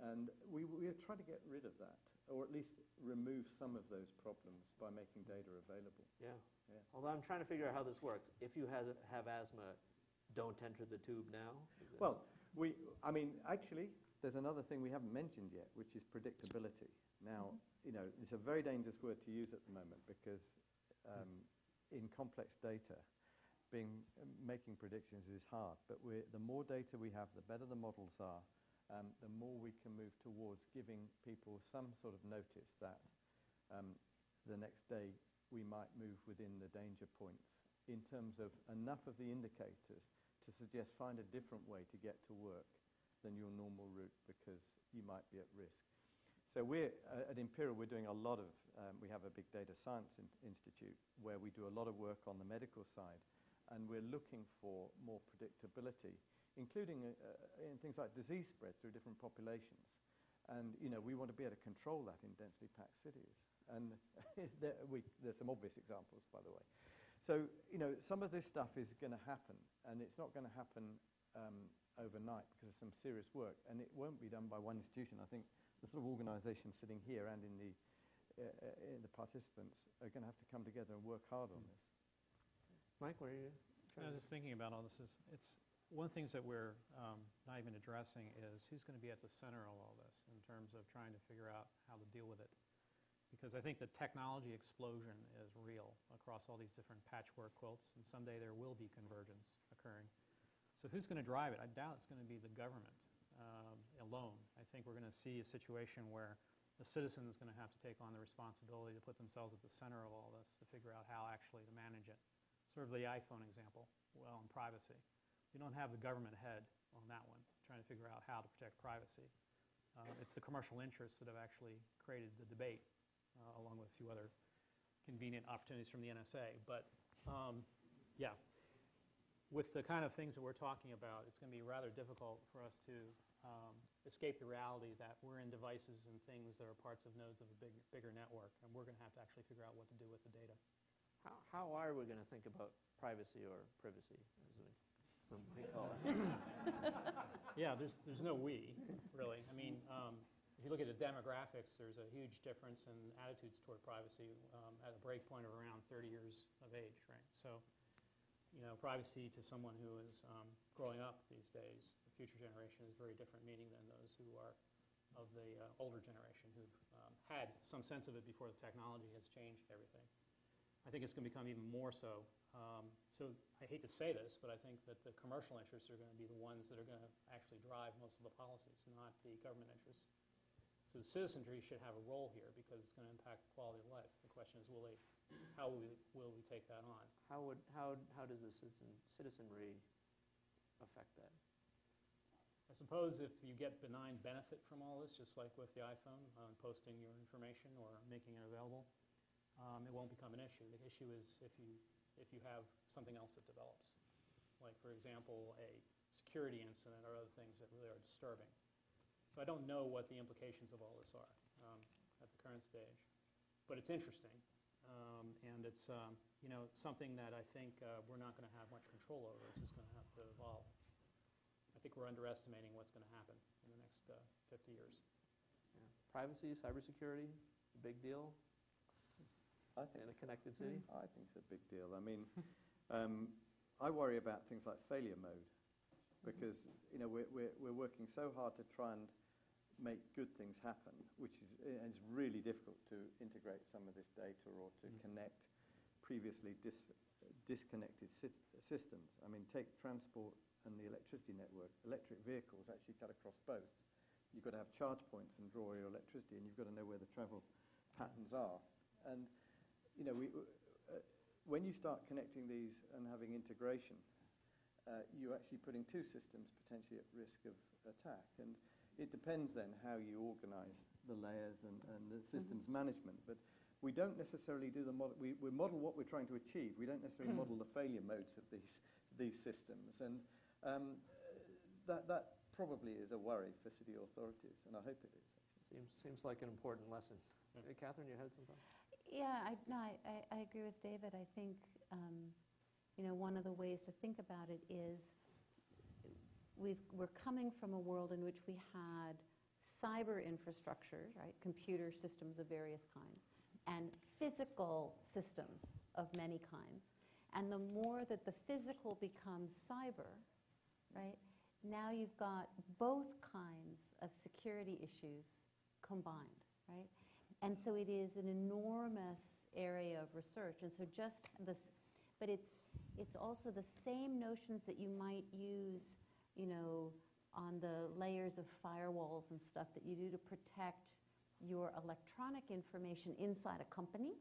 [SPEAKER 4] And we are trying to get rid of that, or at least remove some of those problems by making data available.
[SPEAKER 2] Yeah. Although I'm trying to figure out how this works. If you have asthma, don't enter the tube now?
[SPEAKER 4] Well, actually, there's another thing we haven't mentioned yet, which is predictability. Now, it's a very dangerous word to use at the moment because in complex data, making predictions is hard, but the more data we have, the better the models are, the more we can move towards giving people some sort of notice that the next day we might move within the danger points in terms of enough of the indicators to suggest find a different way to get to work than your normal route because you might be at risk. So at Imperial, we're doing a lot of, we have a big data science institute where we do a lot of work on the medical side. And we're looking for more predictability, including in things like disease spread through different populations. And, we want to be able to control that in densely packed cities. And there's some obvious examples, by the way. So, some of this stuff is going to happen, and it's not going to happen overnight because of some serious work. And it won't be done by one institution. I think the sort of organizations sitting here and in the participants are going to have to come together and work hard on this.
[SPEAKER 2] Mike, what are you trying
[SPEAKER 6] I
[SPEAKER 2] to
[SPEAKER 6] was just thinking about all this. It's one of the things that we're not even addressing is who's going to be at the center of all this in terms of trying to figure out how to deal with it. Because I think the technology explosion is real across all these different patchwork quilts, and someday there will be convergence occurring. So who's going to drive it? I doubt it's going to be the government alone. I think we're going to see a situation where the citizen is going to have to take on the responsibility to put themselves at the center of all this to figure out how actually to manage it. Sort of the iPhone example, well, in privacy. You don't have the government head on that one trying to figure out how to protect privacy. It's the commercial interests that have actually created the debate, along with a few other convenient opportunities from the NSA. But yeah, with the kind of things that we're talking about, it's going to be rather difficult for us to escape the reality that we're in devices and things that are parts of nodes of a bigger network, and we're going to have to actually figure out what to do with the data.
[SPEAKER 2] How are we going to think about privacy or privacy, as some may call it?
[SPEAKER 6] Yeah, there's no we, really. I mean, if you look at the demographics, there's a huge difference in attitudes toward privacy at a break point of around 30 years of age, right? So, you know, privacy to someone who is growing up these days, the future generation, is very different meaning than those who are of the older generation who've had some sense of it before the technology has changed everything. I think it's going to become even more so. So I hate to say this, but I think that the commercial interests are going to be the ones that are going to actually drive most of the policies, not the government interests. So the citizenry should have a role here because it's going to impact quality of life. The question is, how will we take that on?
[SPEAKER 2] How does the citizenry affect that?
[SPEAKER 6] I suppose if you get benign benefit from all this, just like with the iPhone, posting your information or making it available, it won't become an issue. The issue is if you have something else that develops, like, for example, a security incident or other things that really are disturbing. So I don't know what the implications of all this are at the current stage, but it's interesting, and it's you know, something that I think we're not going to have much control over. It's just going to have to evolve. I think we're underestimating what's going to happen in the next 50 years.
[SPEAKER 2] Yeah. Privacy, cybersecurity, big deal.
[SPEAKER 4] I think
[SPEAKER 2] in a connected city?
[SPEAKER 4] I think it's a big deal. I mean, I worry about things like failure mode because, you know, we're working so hard to try and make good things happen, which is, and it's really difficult to integrate some of this data or to connect previously disconnected systems. I mean, take transport and the electricity network. Electric vehicles actually cut across both. You've got to have charge points and draw your electricity, and you've got to know where the travel patterns are. And you know, when you start connecting these and having integration, you're actually putting two systems potentially at risk of attack. And it depends then how you organize the layers and the systems management. But we don't necessarily do the model. We model what we're trying to achieve. We don't necessarily model the failure modes of these systems. And that probably is a worry for city authorities, and I hope it is.
[SPEAKER 2] Seems like an important lesson. Katharine, you had some thoughts?
[SPEAKER 3] Yeah, I agree with David. I think, you know, one of the ways to think about it is we're coming from a world in which we had cyber infrastructure, right, computer systems of various kinds, and physical systems of many kinds. And the more that the physical becomes cyber, right, now you've got both kinds of security issues combined, right? And so it is an enormous area of research. And so just this, but it's also the same notions that you might use, you know, on the layers of firewalls and stuff that you do to protect your electronic information inside a company,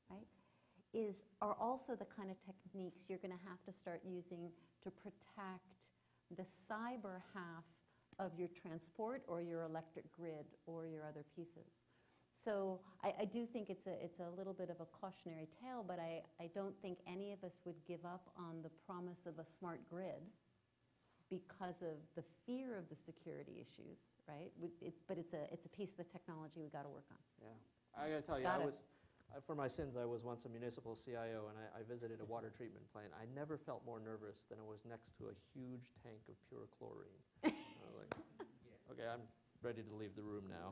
[SPEAKER 3] right, are also the kind of techniques you're going to have to start using to protect the cyber half of your transport or your electric grid or your other pieces. So I do think it's a little bit of a cautionary tale, but I don't think any of us would give up on the promise of a smart grid because of the fear of the security issues, right? But it's a piece of the technology we got to work on.
[SPEAKER 2] Yeah, I got to tell you, for my sins, I was once a municipal CIO, and I visited a water treatment plant. I never felt more nervous than I was next to a huge tank of pure chlorine. I was like, okay, I'm ready to leave the room now.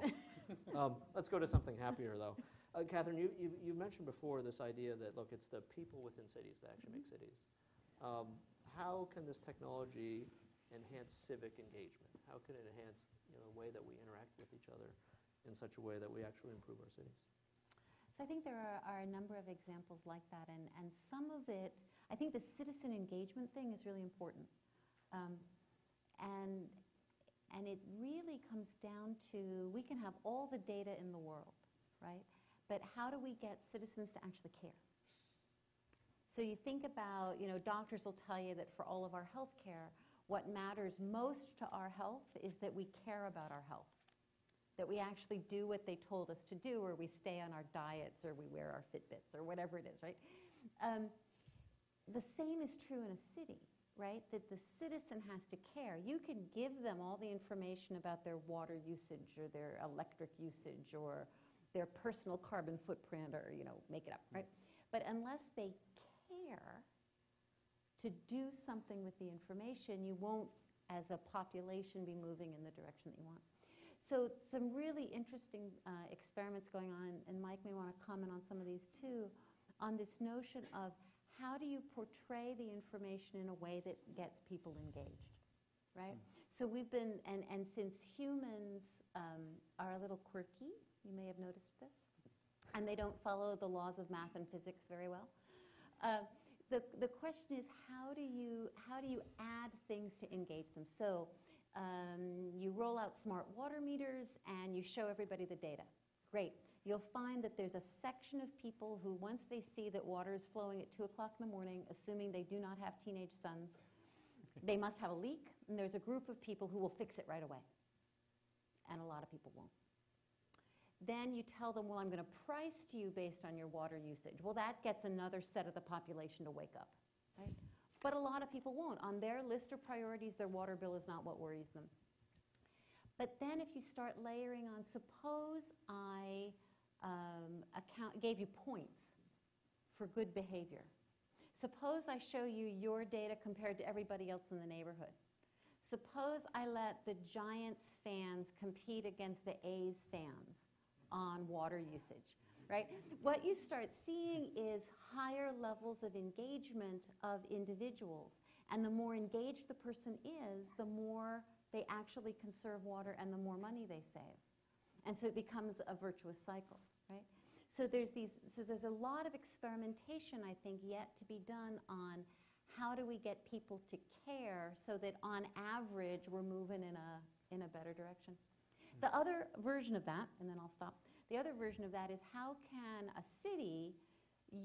[SPEAKER 2] Let's go to something happier, though. Katharine, you mentioned before this idea that, look, it's the people within cities that actually make cities. How can this technology enhance civic engagement? How can it enhance, you know, the way that we interact with each other in such a way that we actually improve our cities?
[SPEAKER 3] So I think there are a number of examples like that, and some of it, I think the citizen engagement thing is really important. And it really comes down to, we can have all the data in the world, right? But how do we get citizens to actually care? So you think about, doctors will tell you that for all of our health care, what matters most to our health is that we care about our health, that we actually do what they told us to do, or we stay on our diets, or we wear our Fitbits, or whatever it is, right? The same is true in a city, right? That the citizen has to care. You can give them all the information about their water usage, or their electric usage, or their personal carbon footprint, or, make it up, right? But unless they care to do something with the information, you won't, as a population, be moving in the direction that you want. So some really interesting experiments going on, and Mike may want to comment on some of these too, on this notion of how do you portray the information in a way that gets people engaged, right? So we've been, and since humans are a little quirky, you may have noticed this, and they don't follow the laws of math and physics very well. The question is, how do you add things to engage them? So you roll out smart water meters and you show everybody the data. Great. You'll find that there's a section of people who, once they see that water is flowing at 2 o'clock in the morning, assuming they do not have teenage sons, they must have a leak, and there's a group of people who will fix it right away. And a lot of people won't. Then you tell them, well, I'm going to price to you based on your water usage. Well, that gets another set of the population to wake up, right? But a lot of people won't. On their list of priorities, their water bill is not what worries them. But then if you start layering on, suppose I gave you points for good behavior. Suppose I show you your data compared to everybody else in the neighborhood. Suppose I let the Giants fans compete against the A's fans on water usage, right? What you start seeing is higher levels of engagement of individuals. And the more engaged the person is, the more they actually conserve water and the more money they save. And so it becomes a virtuous cycle, right? So there's a lot of experimentation, I think, yet to be done on how do we get people to care so that on average we're moving in a better direction. The other version of that, and then I'll stop, the other version of that is how can a city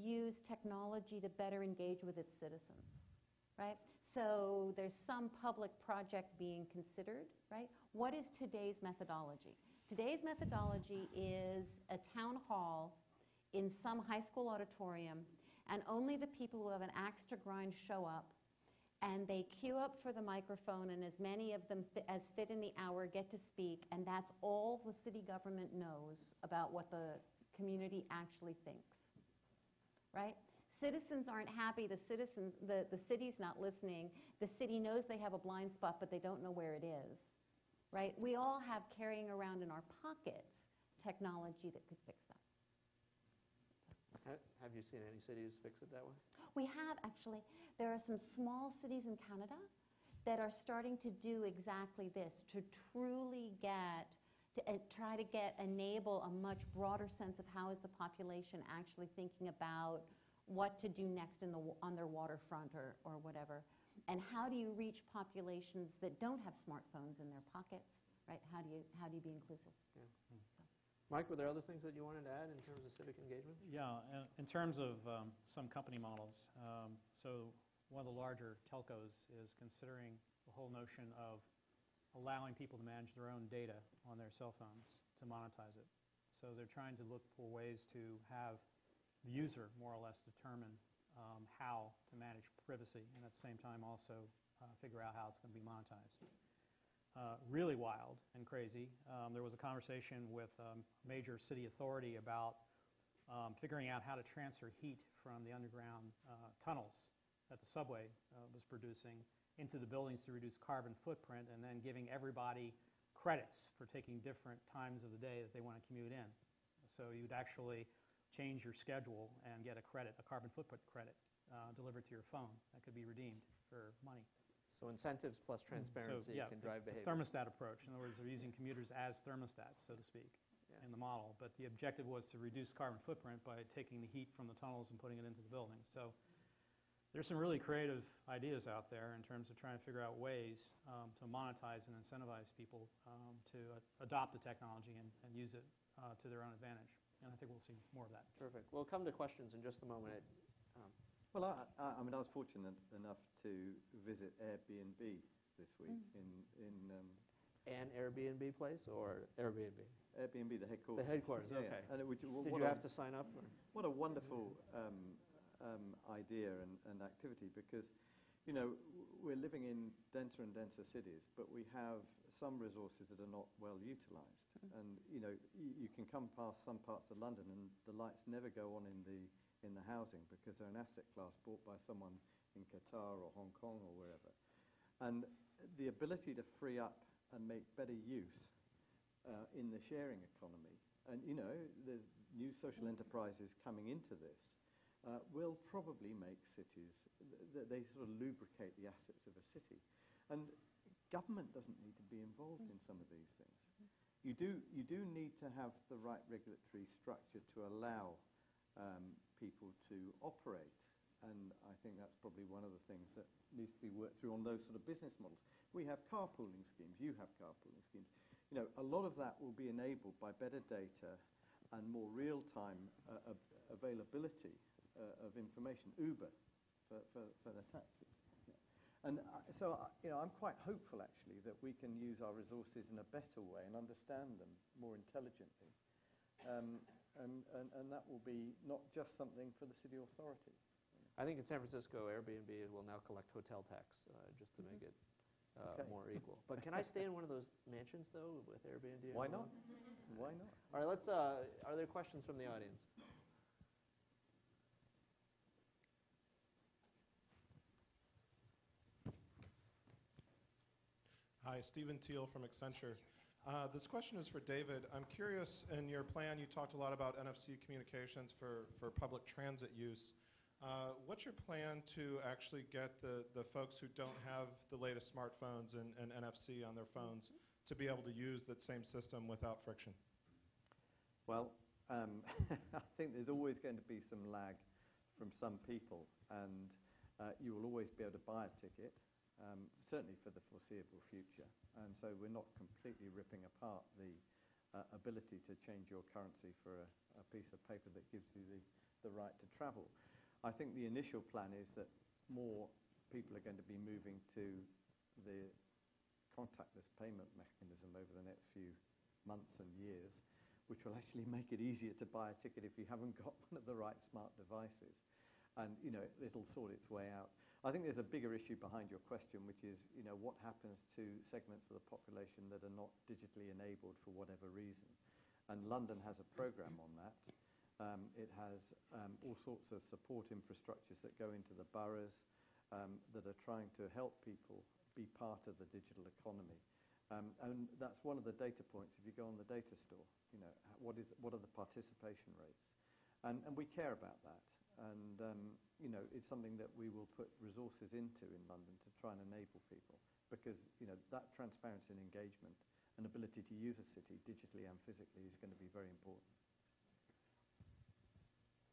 [SPEAKER 3] use technology to better engage with its citizens, right? So there's some public project being considered, right? What is today's methodology? Today's methodology is a town hall in some high school auditorium, and only the people who have an axe to grind show up, and they queue up for the microphone, and as many of them as fit in the hour get to speak, and that's all the city government knows about what the community actually thinks, right? Citizens aren't happy, the city's not listening, the city knows they have a blind spot, but they don't know where it is, right? We all have carrying around in our pockets technology that could fix that.
[SPEAKER 2] Have you seen any cities fix it that way?
[SPEAKER 3] We have, actually. There are some small cities in Canada that are starting to do exactly this, to truly enable a much broader sense of how is the population actually thinking about what to do next on their waterfront or whatever. And how do you reach populations that don't have smartphones in their pockets, right? How do you be inclusive?
[SPEAKER 2] Yeah. Mike, were there other things that you wanted to add in terms of civic engagement?
[SPEAKER 6] Yeah, in terms of some company models, so one of the larger telcos is considering the whole notion of allowing people to manage their own data on their cell phones to monetize it. So they're trying to look for ways to have the user more or less determine how to manage privacy, and at the same time also figure out how it's going to be monetized. Really wild and crazy. There was a conversation with a major city authority about figuring out how to transfer heat from the underground tunnels that the subway was producing into the buildings to reduce carbon footprint, and then giving everybody credits for taking different times of the day that they want to commute in. So you'd actually change your schedule and get a credit, a carbon footprint credit, delivered to your phone that could be redeemed for money.
[SPEAKER 2] So incentives plus transparency can drive behavior.
[SPEAKER 6] The thermostat approach. In other words, they're using commuters as thermostats, so to speak, in the model. But the objective was to reduce carbon footprint by taking the heat from the tunnels and putting it into the building. So There's some really creative ideas out there in terms of trying to figure out ways to monetize and incentivize people to adopt the technology and use it to their own advantage. And I think we'll see more of that.
[SPEAKER 2] Terrific. We'll come to questions in just a moment.
[SPEAKER 4] Well, I mean, I was fortunate enough to visit Airbnb this week in
[SPEAKER 2] An Airbnb place or Airbnb?
[SPEAKER 4] Airbnb, the headquarters.
[SPEAKER 2] The headquarters,
[SPEAKER 4] Yeah,
[SPEAKER 2] okay.
[SPEAKER 4] yeah. And
[SPEAKER 2] Did you have to sign up? Or?
[SPEAKER 4] What a wonderful idea and activity, because, you know, we're living in denser and denser cities, but we have some resources that are not well utilized. And, you know, you can come past some parts of London and the lights never go on in the housing because they're an asset class bought by someone in Qatar or Hong Kong or wherever. And the ability to free up and make better use in the sharing economy, and, you know, there's new social enterprises coming into this, will probably make cities, they sort of lubricate the assets of a city. And government doesn't need to be involved in some of these things. You do need to have the right regulatory structure to allow people to operate. And I think that's probably one of the things that needs to be worked through on those sort of business models. We have carpooling schemes. You have carpooling schemes. You know, a lot of that will be enabled by better data and more real-time availability of information. Uber for the taxis. Yeah. And so, you know, I'm quite hopeful, actually, that we can use our resources in a better way and understand them more intelligently. And that will be not just something for the city authority.
[SPEAKER 2] I think in San Francisco, Airbnb will now collect hotel tax just to make it more equal. But can I stay in one of those mansions, though, with Airbnb?
[SPEAKER 4] Why not? Why not?
[SPEAKER 2] All right, let's, are there questions from the audience?
[SPEAKER 7] Hi, Stephen Teal from Accenture. This question is for David. I'm curious, in your plan, you talked a lot about NFC communications for public transit use. What's your plan to actually get the folks who don't have the latest smartphones and NFC on their phones to be able to use that same system without friction?
[SPEAKER 4] Well, I think there's always going to be some lag from some people, and you will always be able to buy a ticket, certainly for the foreseeable future. And so we're not completely ripping apart the ability to change your currency for a piece of paper that gives you the right to travel. I think the initial plan is that more people are going to be moving to the contactless payment mechanism over the next few months and years, which will actually make it easier to buy a ticket if you haven't got one of the right smart devices. And, you know, it'll sort its way out. I think there's a bigger issue behind your question, which is, you know, what happens to segments of the population that are not digitally enabled for whatever reason. And London has a program on that. It has all sorts of support infrastructures that go into the boroughs that are trying to help people be part of the digital economy. And that's one of the data points. If you go on the data store, you know, what are the participation rates? And we care about that. And, you know, it's something that we will put resources into in London to try and enable people. Because, you know, that transparency and engagement and ability to use a city digitally and physically is going to be very important.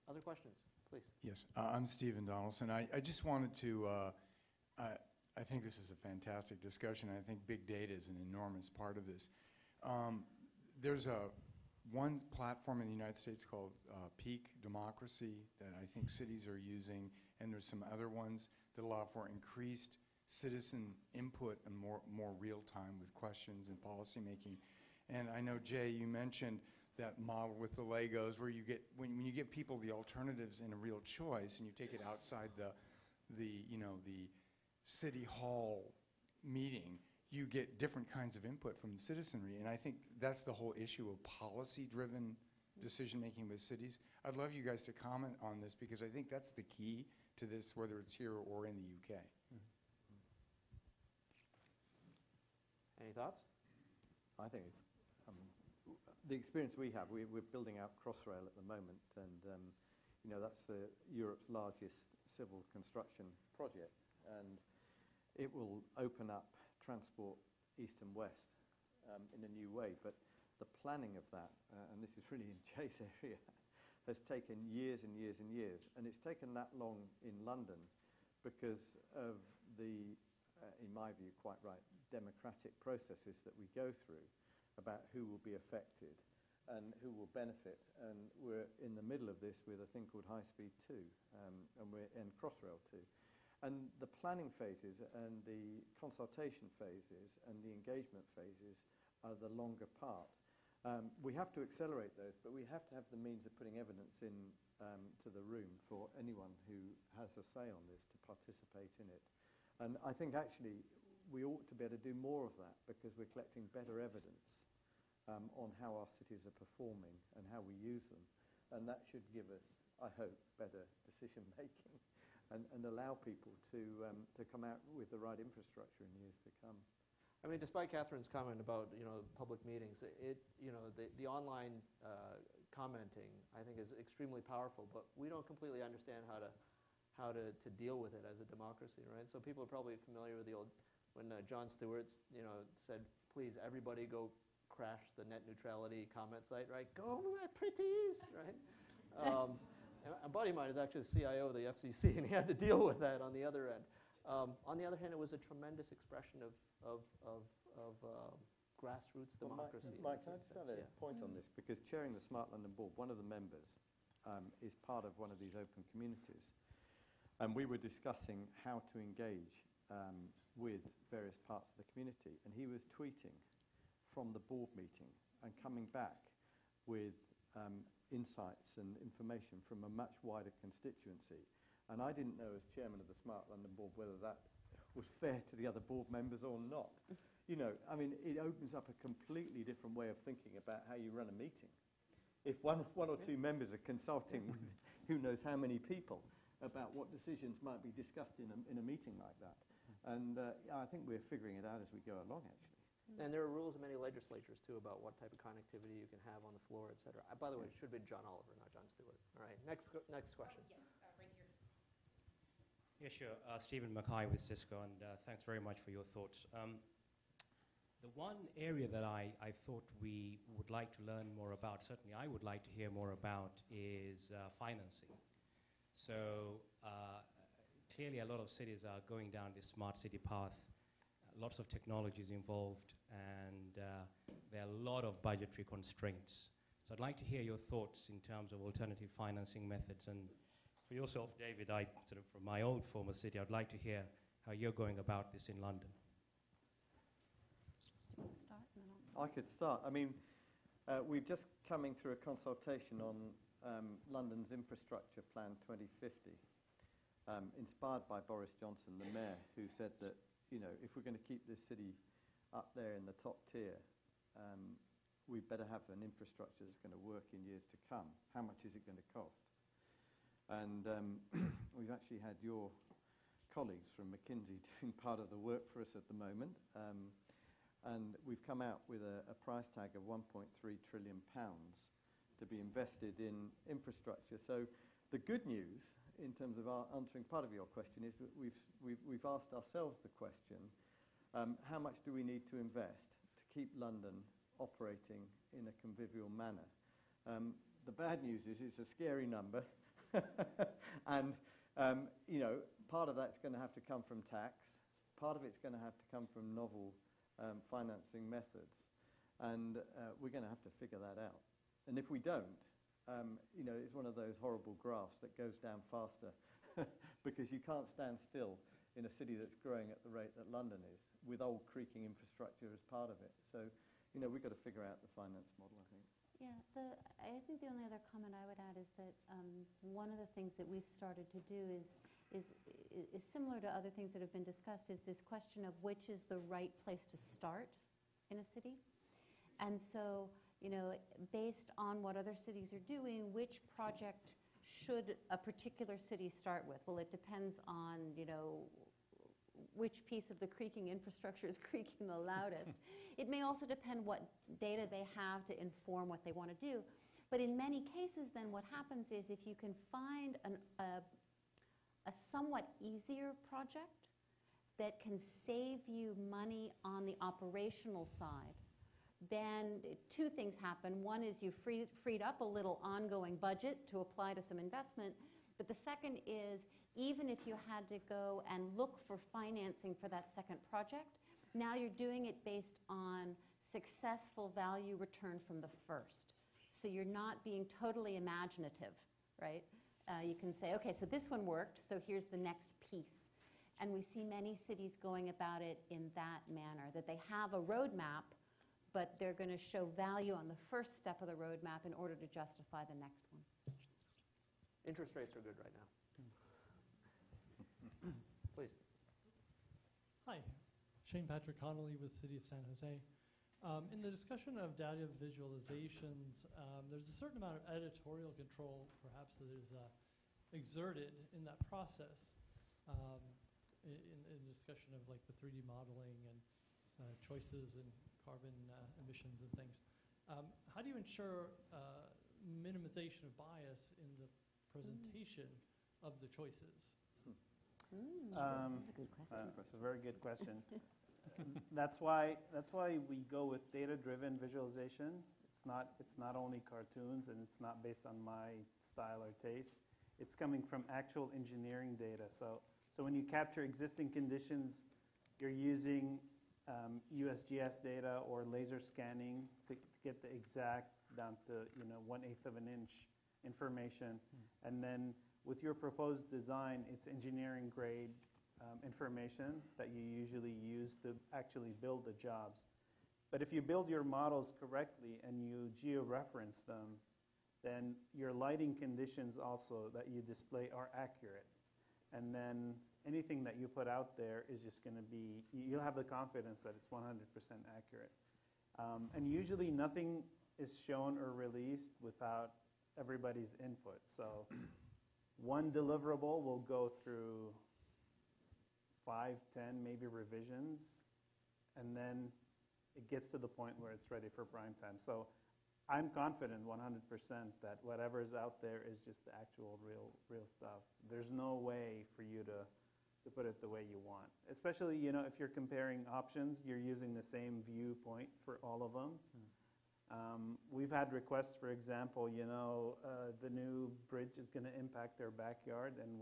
[SPEAKER 2] Other questions, please?
[SPEAKER 8] Yes, I'm Stephen Donaldson. I just wanted to, I think this is a fantastic discussion. I think big data is an enormous part of this. There's one platform in the United States called Peak Democracy that I think cities are using, and there's some other ones that allow for increased citizen input and more real time with questions and policy making. And I know, Jay, you mentioned that model with the Legos where you get, when you give people the alternatives and a real choice and you take it outside the city hall meeting, you get different kinds of input from the citizenry. And I think that's the whole issue of policy-driven decision-making with cities. I'd love you guys to comment on this because I think that's the key to this, whether it's here or in the UK.
[SPEAKER 2] Any thoughts?
[SPEAKER 4] I think it's the experience we have. We're building out Crossrail at the moment, and you know, that's Europe's largest civil construction project, and it will open up transport east and west in a new way. But the planning of that, and this is really in Jay's area, has taken years and years and years, and it's taken that long in London because of the, in my view, quite right, democratic processes that we go through about who will be affected and who will benefit. And we're in the middle of this with a thing called High Speed 2, and we're in Crossrail 2. And the planning phases and the consultation phases and the engagement phases are the longer part. We have to accelerate those, but we have to have the means of putting evidence in to the room for anyone who has a say on this to participate in it. And I think actually we ought to be able to do more of that because we're collecting better evidence on how our cities are performing and how we use them. And that should give us, I hope, better decision making and allow people to come out with the right infrastructure in years to come.
[SPEAKER 2] I mean, despite Katharine's comment about public meetings, the online commenting I think is extremely powerful, but we don't completely understand how to deal with it as a democracy, right? So people are probably familiar with the old when Jon Stewart said, "Please, everybody go crash the net neutrality comment site," right? Go, my pretties, right? A buddy of mine is actually the CIO of the FCC, and he had to deal with that on the other end. On the other hand, it was a tremendous expression of grassroots democracy.
[SPEAKER 4] Mike, can I just add a point on this? Because chairing the Smart London Board, one of the members is part of one of these open communities. And we were discussing how to engage with various parts of the community. And he was tweeting from the board meeting and coming back with insights and information from a much wider constituency. And I didn't know as chairman of the Smart London Board whether that was fair to the other board members or not. I mean, it opens up a completely different way of thinking about how you run a meeting. If one or two members are consulting with who knows how many people about what decisions might be discussed in a meeting like that. And I think we're figuring it out as we go along, actually.
[SPEAKER 2] And there are rules in many legislatures, too, about what type of connectivity you can have on the floor, et cetera. By the way, it should have been John Oliver, not Jon Stewart. All right, next question.
[SPEAKER 9] Yes, right here.
[SPEAKER 10] Yeah, sure. Stephen Mackay with Cisco, and thanks very much for your thoughts. The one area that I thought we would like to learn more about, certainly I would like to hear more about, is financing. So clearly a lot of cities are going down this smart city path. Lots of technologies involved, and there are a lot of budgetary constraints. So I'd like to hear your thoughts in terms of alternative financing methods. And for yourself, David, from my old former city, I'd like to hear how you're going about this in London.
[SPEAKER 3] Do you want to start? And then
[SPEAKER 4] I could start. I mean, we've just coming through a consultation on London's infrastructure plan 2050, inspired by Boris Johnson, the mayor, who said that if we're going to keep this city up there in the top tier, we better have an infrastructure that's going to work in years to come. How much is it going to cost? And we've actually had your colleagues from McKinsey doing part of the work for us at the moment. And we've come out with a price tag of £1.3 trillion to be invested in infrastructure. So the good news, in terms of answering part of your question, is that we've asked ourselves the question, how much do we need to invest to keep London operating in a convivial manner? The bad news is it's a scary number. And, part of that's going to have to come from tax. Part of it's going to have to come from novel financing methods. And we're going to have to figure that out. And if we don't, it's one of those horrible graphs that goes down faster because you can't stand still in a city that's growing at the rate that London is with old creaking infrastructure as part of it. So, we've got to figure out the finance model, I think.
[SPEAKER 3] Yeah, I think the only other comment I would add is that one of the things that we've started to do is similar to other things that have been discussed, is this question of which is the right place to start in a city. And so, based on what other cities are doing, which project should a particular city start with? Well, it depends on, which piece of the creaking infrastructure is creaking the loudest. It may also depend what data they have to inform what they want to do. But in many cases, then what happens is if you can find a somewhat easier project that can save you money on the operational side, then two things happen. One is you freed up a little ongoing budget to apply to some investment. But the second is, even if you had to go and look for financing for that second project, now you're doing it based on successful value return from the first. So you're not being totally imaginative, right? You can say, okay, so this one worked, so here's the next piece. And we see many cities going about it in that manner, that they have a roadmap, but they're going to show value on the first step of the roadmap in order to justify the next one.
[SPEAKER 2] Interest rates are good right now. Please.
[SPEAKER 11] Hi, Shane Patrick Connolly with City of San Jose. In the discussion of data visualizations, there's a certain amount of editorial control, perhaps, that is exerted in that process. In discussion of like the 3D modeling and choices and carbon emissions and things. How do you ensure minimization of bias in the presentation of the choices?
[SPEAKER 3] That's a good question.
[SPEAKER 5] That's a very good question. That's why we go with data-driven visualization. It's not only cartoons, and it's not based on my style or taste. It's coming from actual engineering data. So when you capture existing conditions, you're using USGS data or laser scanning to get the exact down to 1/8 of an inch information, and then with your proposed design, it's engineering grade information that you usually use to actually build the jobs. But if you build your models correctly and you georeference them, then your lighting conditions also that you display are accurate. And then anything that you put out there is just going to be, you'll have the confidence that it's 100% accurate. And usually nothing is shown or released without everybody's input. So one deliverable will go through 5, 10, maybe revisions, and then it gets to the point where it's ready for prime time. So I'm confident 100% that whatever is out there is just the actual real stuff. There's no way for you to put it the way you want. Especially, if you're comparing options, you're using the same viewpoint for all of them. We've had requests, for example, the new bridge is going to impact their backyard, and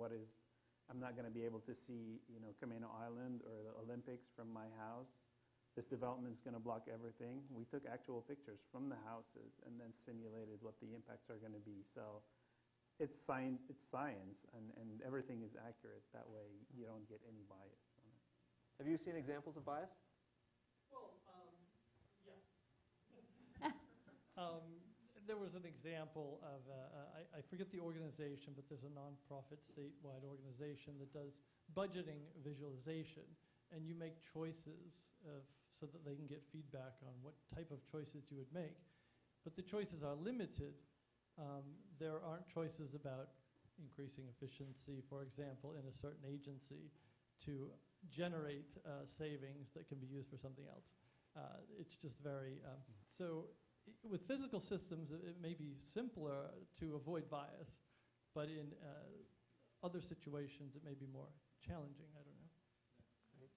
[SPEAKER 5] I'm not going to be able to see, Camino Island or the Olympics from my house. This development is going to block everything. We took actual pictures from the houses and then simulated what the impacts are going to be. So it's science, and everything is accurate. That way you don't get any bias from it.
[SPEAKER 2] Have you seen examples of bias?
[SPEAKER 11] Well, yes. There was an example of, I forget the organization, but there's a nonprofit statewide organization that does budgeting visualization, and you make choices so that they can get feedback on what type of choices you would make. But the choices are limited. There aren't choices about increasing efficiency, for example, in a certain agency to generate savings that can be used for something else. It's just very, with physical systems, it may be simpler to avoid bias, but in other situations, it may be more challenging. I don't know.
[SPEAKER 2] Great.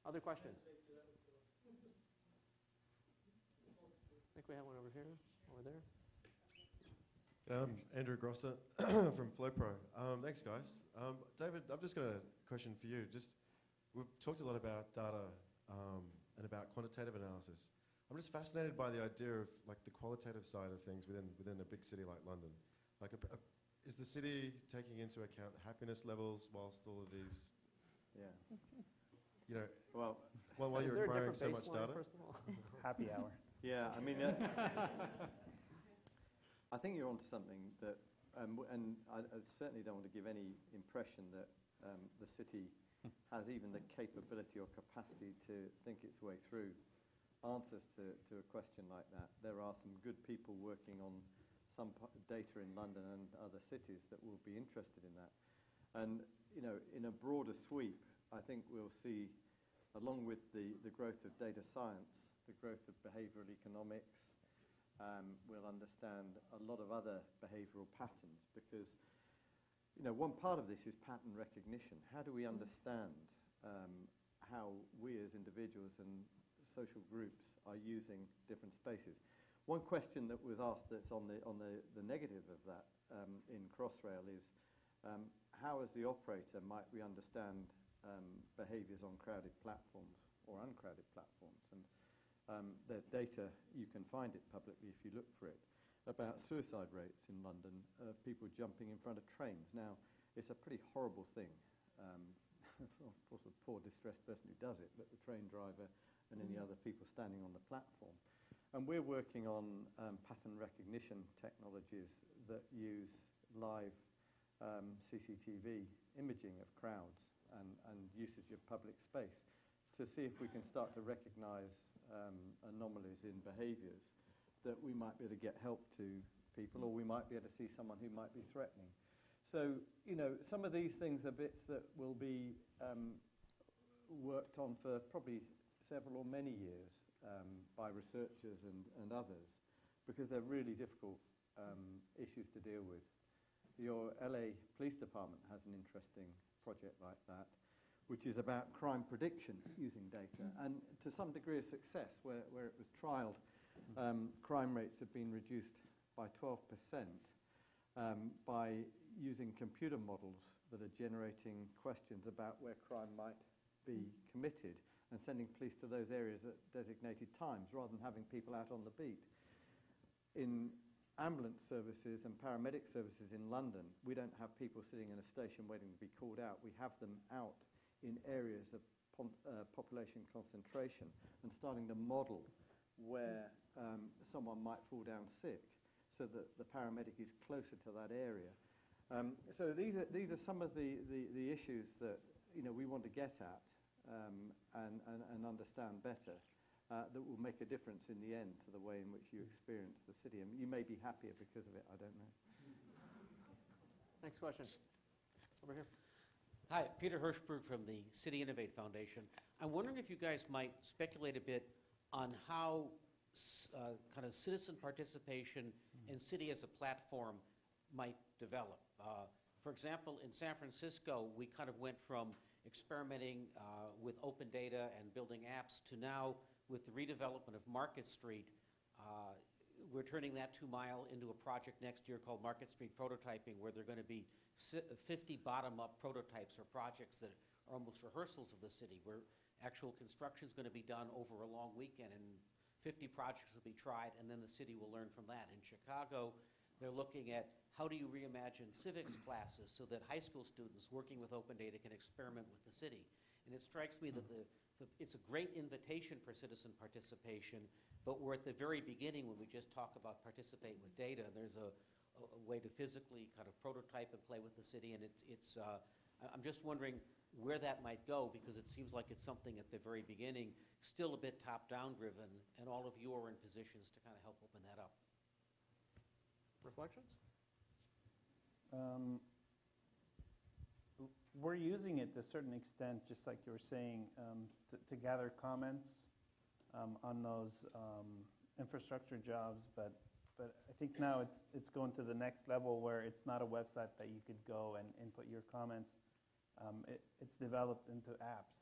[SPEAKER 2] Other questions? I think we have one over here, over there.
[SPEAKER 12] Andrew Grosser from FlowPro. Thanks, guys. David, I've just got a question for you. We've talked a lot about data and about quantitative analysis. I'm just fascinated by the idea of the qualitative side of things within a big city like London. Is the city taking into account happiness levels whilst all of these?
[SPEAKER 4] Yeah.
[SPEAKER 12] While you're acquiring so much data.
[SPEAKER 2] First of all?
[SPEAKER 5] Happy hour.
[SPEAKER 4] Yeah, I mean, I think you're onto something that, and I certainly don't want to give any impression that the city has even the capability or capacity to think its way through answers to a question like that. There are some good people working on some data in London and other cities that will be interested in that. And, in a broader sweep, I think we'll see, along with the growth of data science, the growth of behavioral economics, we'll understand a lot of other behavioral patterns because, one part of this is pattern recognition. How do we understand how we as individuals and social groups are using different spaces? One question that was asked that's on the negative of that in Crossrail is How, as the operator, might we understand behaviors on crowded platforms or uncrowded platforms? And there's data, you can find it publicly if you look for it, about suicide rates in London of people jumping in front of trains. Now, it's a pretty horrible thing. Of course, the poor distressed person who does it, but the train driver and any other people standing on the platform. And we're working on pattern recognition technologies that use live CCTV imaging of crowds and usage of public space to see if we can start to recognize anomalies in behaviors that we might be able to get help to people, or we might be able to see someone who might be threatening. So, you know, some of these things are bits that will be worked on for probably several or many years by researchers and others, because they're really difficult issues to deal with. Your LA Police Department has an interesting project like that, which is about crime prediction using data, and to some degree of success, where it was trialed, crime rates have been reduced by 12% by using computer models that are generating questions about where crime might be committed and sending police to those areas at designated times rather than having people out on the beat. In ambulance services and paramedic services in London, we don't have people sitting in a station waiting to be called out. We have them out in areas of population concentration and starting to model where someone might fall down sick so that the paramedic is closer to that area. So these are some of the issues that, you know, we want to get at and understand better, that will make a difference in the end to the way in which you experience the city. And you may be happier because of it, I don't know.
[SPEAKER 2] Next question. Over here.
[SPEAKER 9] Hi, Peter Hirschberg from the City Innovate Foundation. I'm wondering if you guys might speculate a bit on how kind of citizen participation and city as a platform might develop. For example, in San Francisco, we kind of went from experimenting with open data and building apps to now, with the redevelopment of Market Street, we're turning that 2 Mile into a project next year called Market Street Prototyping, where there are going to be 50 bottom-up prototypes or projects that are almost rehearsals of the city, where actual construction is going to be done over a long weekend, and 50 projects will be tried, and then the city will learn from that. In Chicago, they're looking at how do you reimagine civics classes so that high school students working with open data can experiment with the city. And it strikes me that it's a great invitation for citizen participation, but we're at the very beginning when we just talk about participate with data. There's a way to physically kind of prototype and play with the city, and I'm just wondering where that might go, because it seems like it's something at the very beginning, still a bit top-down driven, and all of you are in positions to kind of help open that up.
[SPEAKER 2] Reflections?
[SPEAKER 5] We're using it to a certain extent, just like you were saying, to gather comments on those infrastructure jobs, but I think now it's going to the next level where it's not a website that you could go and input your comments. It's developed into apps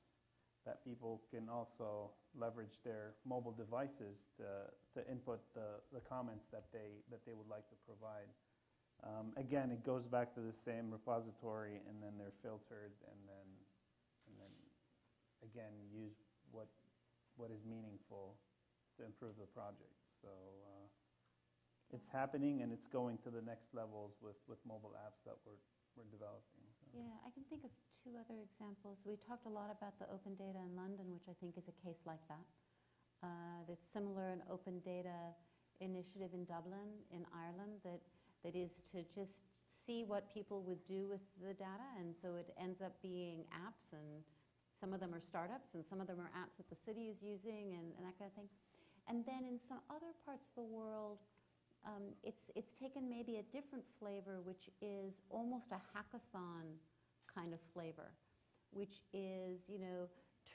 [SPEAKER 5] that people can also leverage their mobile devices to input the comments that they would like to provide. Again, it goes back to the same repository, and then they're filtered, and then again use what is meaningful to improve the project. So it's happening, and it's going to the next levels with mobile apps that we're developing. So.
[SPEAKER 3] Yeah, I can think of 2 other examples. We talked a lot about the open data in London, which I think is a case like that. There's similar an open data initiative in Dublin, in Ireland, that is to just see what people would do with the data, and so it ends up being apps, and some of them are startups, and some of them are apps that the city is using, and that kind of thing. And then in some other parts of the world, it's taken maybe a different flavor, which is almost a hackathon kind of flavor, which is, you know,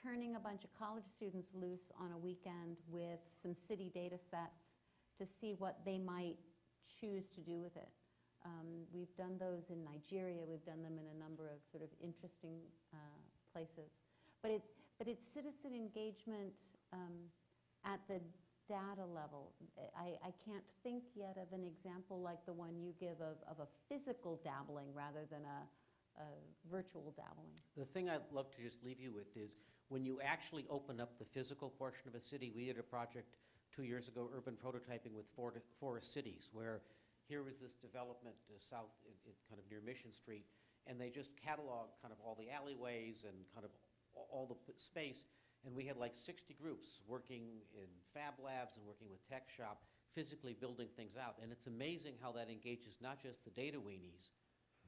[SPEAKER 3] turning a bunch of college students loose on a weekend with some city data sets to see what they might choose to do with it. We've done those in Nigeria. We've done them in a number of sort of interesting places. But it's citizen engagement at the data level, I can't think yet of an example like the one you give of a physical dabbling rather than a virtual dabbling.
[SPEAKER 9] The thing I'd love to just leave you with is when you actually open up the physical portion of a city, we did a project 2 years ago, urban prototyping with forest cities, where here was this development south in kind of near Mission Street, and they just cataloged kind of all the alleyways and kind of all the space, and we had like 60 groups working in fab labs and working with tech shop, physically building things out. And it's amazing how that engages not just the data weenies,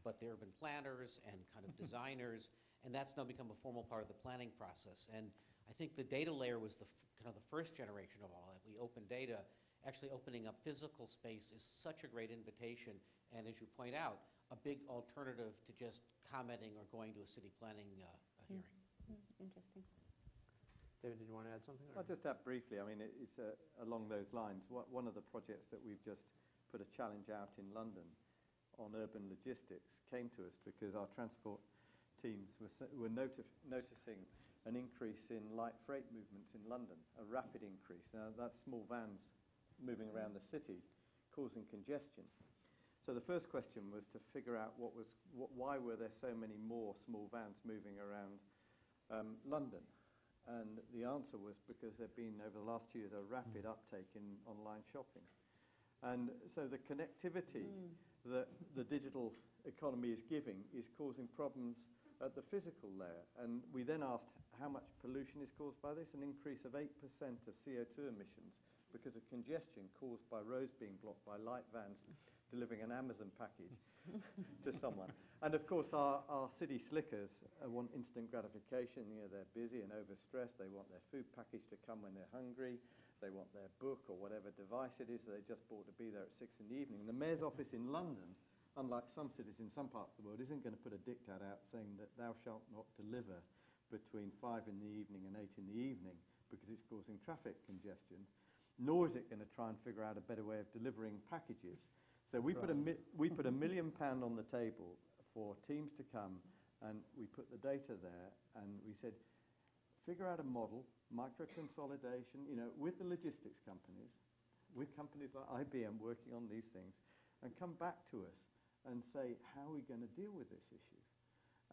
[SPEAKER 9] but the urban planners and kind of designers, and that's now become a formal part of the planning process. And I think the data layer was kind of the first generation of all that. We opened data. Actually opening up physical space is such a great invitation, and as you point out, a big alternative to just commenting or going to a city planning hearing.
[SPEAKER 3] Interesting.
[SPEAKER 2] David, did you want to add something?
[SPEAKER 4] I'll just add briefly. I mean, it's along those lines. One of the projects that we've just put a challenge out in London on urban logistics came to us because our transport teams were noticing an increase in light freight movements in London, a rapid increase. Now, that's small vans moving around the city, causing congestion. So the first question was to figure out why were there so many more small vans moving around London? And the answer was because there'd been, over the last 2 years, a rapid uptake in online shopping. And so the connectivity that the digital economy is giving is causing problems at the physical layer. And we then asked how much pollution is caused by this, an increase of 8% of CO2 emissions because of congestion caused by roads being blocked by light vans delivering an Amazon package to someone. And of course, our city slickers want instant gratification. You know, they're busy and overstressed. They want their food package to come when they're hungry. They want their book or whatever device it is that they just bought to be there at 6 in the evening. The mayor's office in London, unlike some cities in some parts of the world, isn't going to put a diktat out saying that thou shalt not deliver between 5 in the evening and 8 in the evening because it's causing traffic congestion, nor is it going to try and figure out a better way of delivering packages. So we put £1 million on the table for teams to come, and we put the data there, and we said, figure out a model, micro-consolidation, with the logistics companies, with companies like IBM working on these things, and come back to us and say, how are we going to deal with this issue?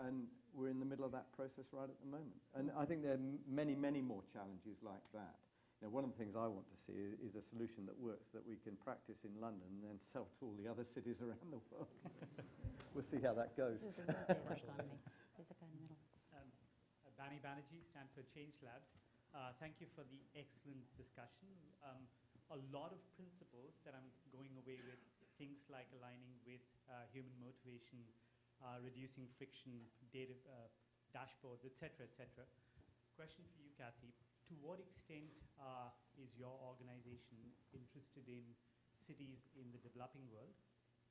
[SPEAKER 4] And we're in the middle of that process right at the moment. And I think there are many, many more challenges like that. One of the things I want to see is a solution that works that we can practice in London and then sell to all the other cities around the world. We'll see how that goes.
[SPEAKER 3] This is the real data economy. There's a guy in the middle.
[SPEAKER 13] Bani Banerjee, Stanford Change Labs. Thank you for the excellent discussion. A lot of principles that I'm going away with, things like aligning with human motivation, reducing friction, data dashboards, et cetera, et cetera. Question for you, Kathy. To what extent is your organization interested in cities in the developing world?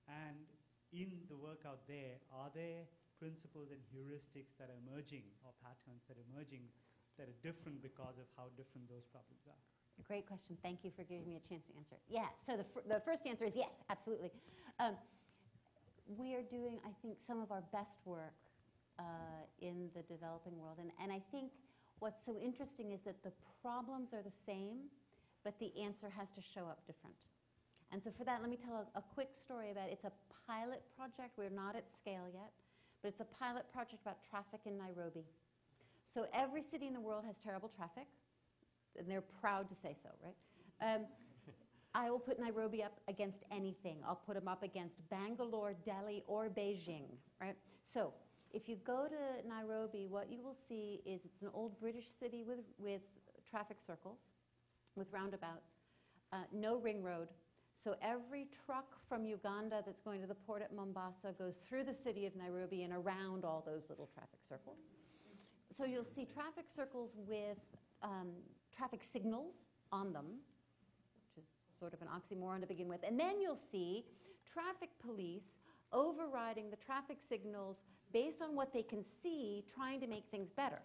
[SPEAKER 13] And in the work out there, are there principles and heuristics that are emerging or patterns that are emerging that are different because of how different those problems are?
[SPEAKER 3] A great question. Thank you for giving me a chance to answer. Yeah, so the first answer is yes, absolutely. We are doing, I think, some of our best work in the developing world. And I think what's so interesting is that the problems are the same, but the answer has to show up different. And so for that, let me tell a quick story about it. It's a pilot project. We're not at scale yet. But it's a pilot project about traffic in Nairobi. So every city in the world has terrible traffic, and they're proud to say so, right? I will put Nairobi up against anything. I'll put them up against Bangalore, Delhi, or Beijing, right? So if you go to Nairobi, what you will see is it's an old British city with traffic circles, with roundabouts, no ring road. So every truck from Uganda that's going to the port at Mombasa goes through the city of Nairobi and around all those little traffic circles. So you'll see traffic circles with traffic signals on them, which is sort of an oxymoron to begin with. And then you'll see traffic police overriding the traffic signals based on what they can see, trying to make things better.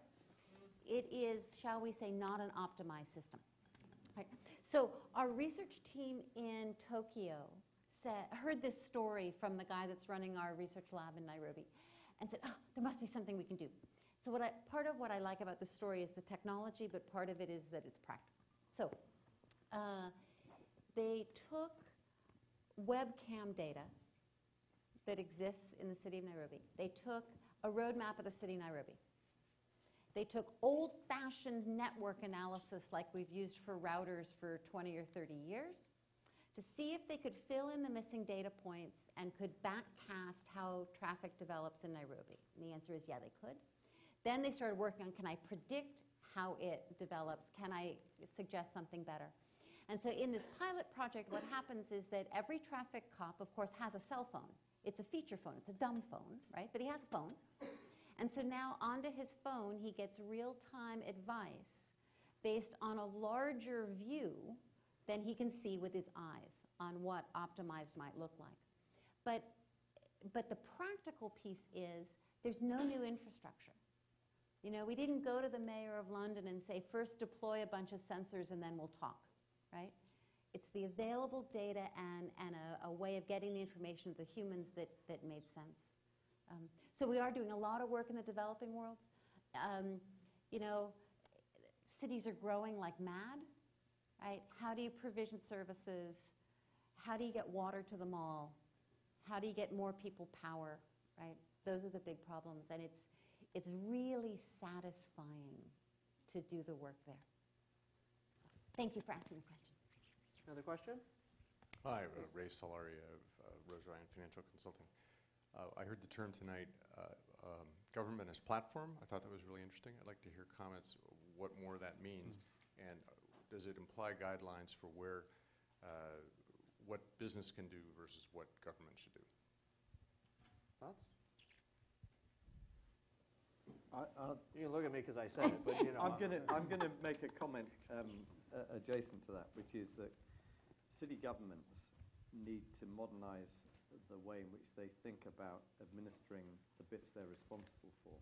[SPEAKER 3] It is, shall we say, not an optimized system. Right. So our research team in Tokyo heard this story from the guy that's running our research lab in Nairobi and said, there must be something we can do. So part of what I like about this story is the technology, but part of it is that it's practical. So They took webcam data that exists in the city of Nairobi. They took a roadmap of the city of Nairobi. They took old-fashioned network analysis like we've used for routers for 20 or 30 years to see if they could fill in the missing data points and could backcast how traffic develops in Nairobi. And the answer is, yeah, they could. Then they started working on, can I predict how it develops? Can I suggest something better? And so in this pilot project, what happens is that every traffic cop, of course, has a cell phone. It's a feature phone. It's a dumb phone, right? But he has a phone. And so now onto his phone, he gets real-time advice based on a larger view than he can see with his eyes on what optimized might look like. But the practical piece is there's no new infrastructure. You know, we didn't go to the mayor of London and say, first deploy a bunch of sensors and then we'll talk, right? It's the available data and a way of getting the information to the humans that made sense. So we are doing a lot of work in the developing world. You know, cities are growing like mad, right? How do you provision services? How do you get water to the mall? How do you get more people power, right? Those are the big problems, and it's really satisfying to do the work there. Thank you for asking the question.
[SPEAKER 2] Another question?
[SPEAKER 14] Hi, Ray Solari of Rose Ryan Financial Consulting. I heard the term tonight, government as platform. I thought that was really interesting. I'd like to hear comments what more that means, and does it imply guidelines for where what business can do versus what government should do?
[SPEAKER 2] Thoughts? You can look at me because I said it, but you know.
[SPEAKER 4] I'm going to make a comment adjacent to that, which is that city governments need to modernize the way in which they think about administering the bits they're responsible for.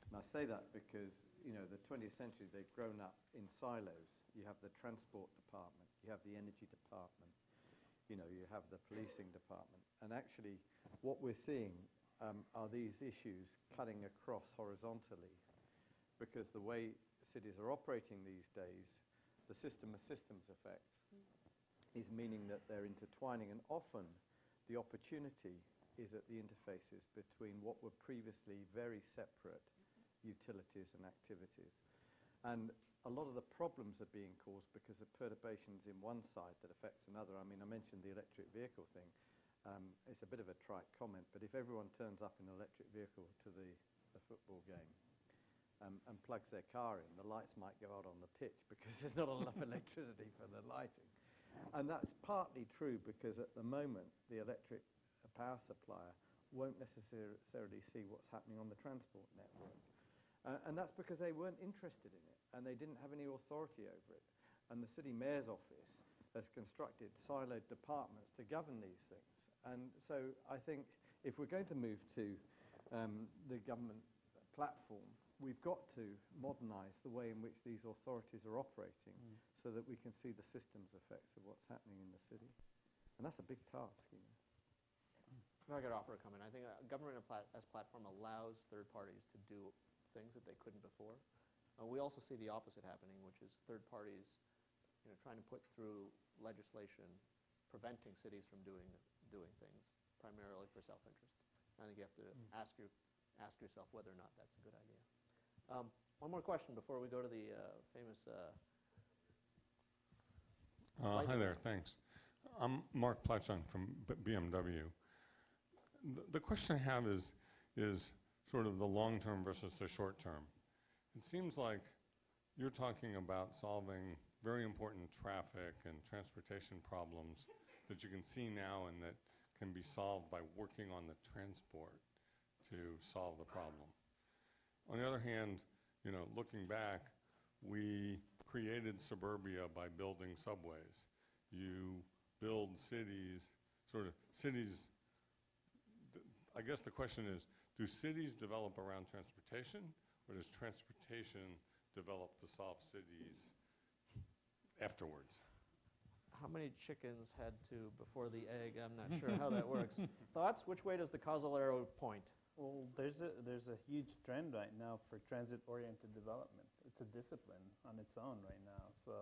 [SPEAKER 4] And I say that because, you know, the 20th century, they've grown up in silos. You have the transport department, you have the energy department, you know, you have the policing department. And actually, what we're seeing are these issues cutting across horizontally, because the way cities are operating these days, the system of systems effect is meaning that they're intertwining, and often the opportunity is at the interfaces between what were previously very separate utilities and activities. And a lot of the problems are being caused because of perturbations in one side that affects another. I mean, I mentioned the electric vehicle thing. It's a bit of a trite comment, but if everyone turns up in an electric vehicle to the football game and plugs their car in, the lights might go out on the pitch because there's not enough electricity for the lighting. And that's partly true because at the moment, the electric power supplier won't necessarily see what's happening on the transport network. And that's because they weren't interested in it, and they didn't have any authority over it. And the city mayor's office has constructed siloed departments to govern these things. And so I think if we're going to move to the government platform, we've got to modernize the way in which these authorities are operating so that we can see the systems effects of what's happening in the city. And that's a big task, you know.
[SPEAKER 2] If I could offer a comment, I think government as platform allows third parties to do things that they couldn't before. We also see the opposite happening, which is third parties, you know, trying to put through legislation preventing cities from doing things, primarily for self-interest. I think you have to ask yourself whether or not that's a good idea. One more question before we go to the famous...
[SPEAKER 15] hi there, thanks. I'm Mark Platchung from BMW. The question I have is sort of the long-term versus the short-term. It seems like you're talking about solving very important traffic and transportation problems that you can see now and that can be solved by working on the transport to solve the problem. On the other hand, you know, looking back, we created suburbia by building subways. You build cities, I guess the question is, do cities develop around transportation, or does transportation develop to solve cities afterwards?
[SPEAKER 2] How many chickens had to before the egg? I'm not sure how that works. Thoughts? Which way does the causal arrow point?
[SPEAKER 5] Well, there's a huge trend right now for transit-oriented development. It's a discipline on its own right now. So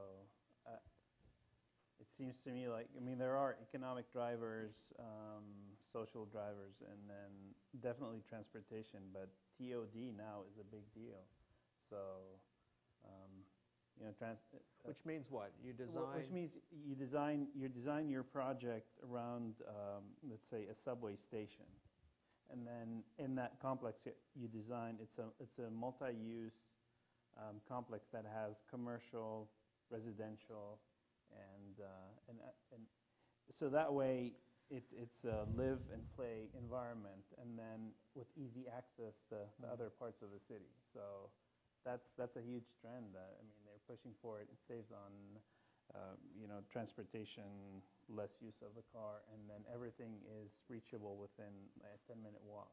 [SPEAKER 5] it seems to me like, I mean, there are economic drivers, social drivers, and then definitely transportation, but TOD now is a big deal. So, you know,
[SPEAKER 2] which means what? You design?
[SPEAKER 5] Well, which means you design your project around, let's say, a subway station. And then in that complex you design, it's a multi-use complex that has commercial, residential, and so that way it's a live and play environment, and then with easy access to the other parts of the city. So that's a huge trend. I mean, they're pushing for it. It saves on you know, transportation, less use of the car, and then everything is reachable within a 10-minute walk.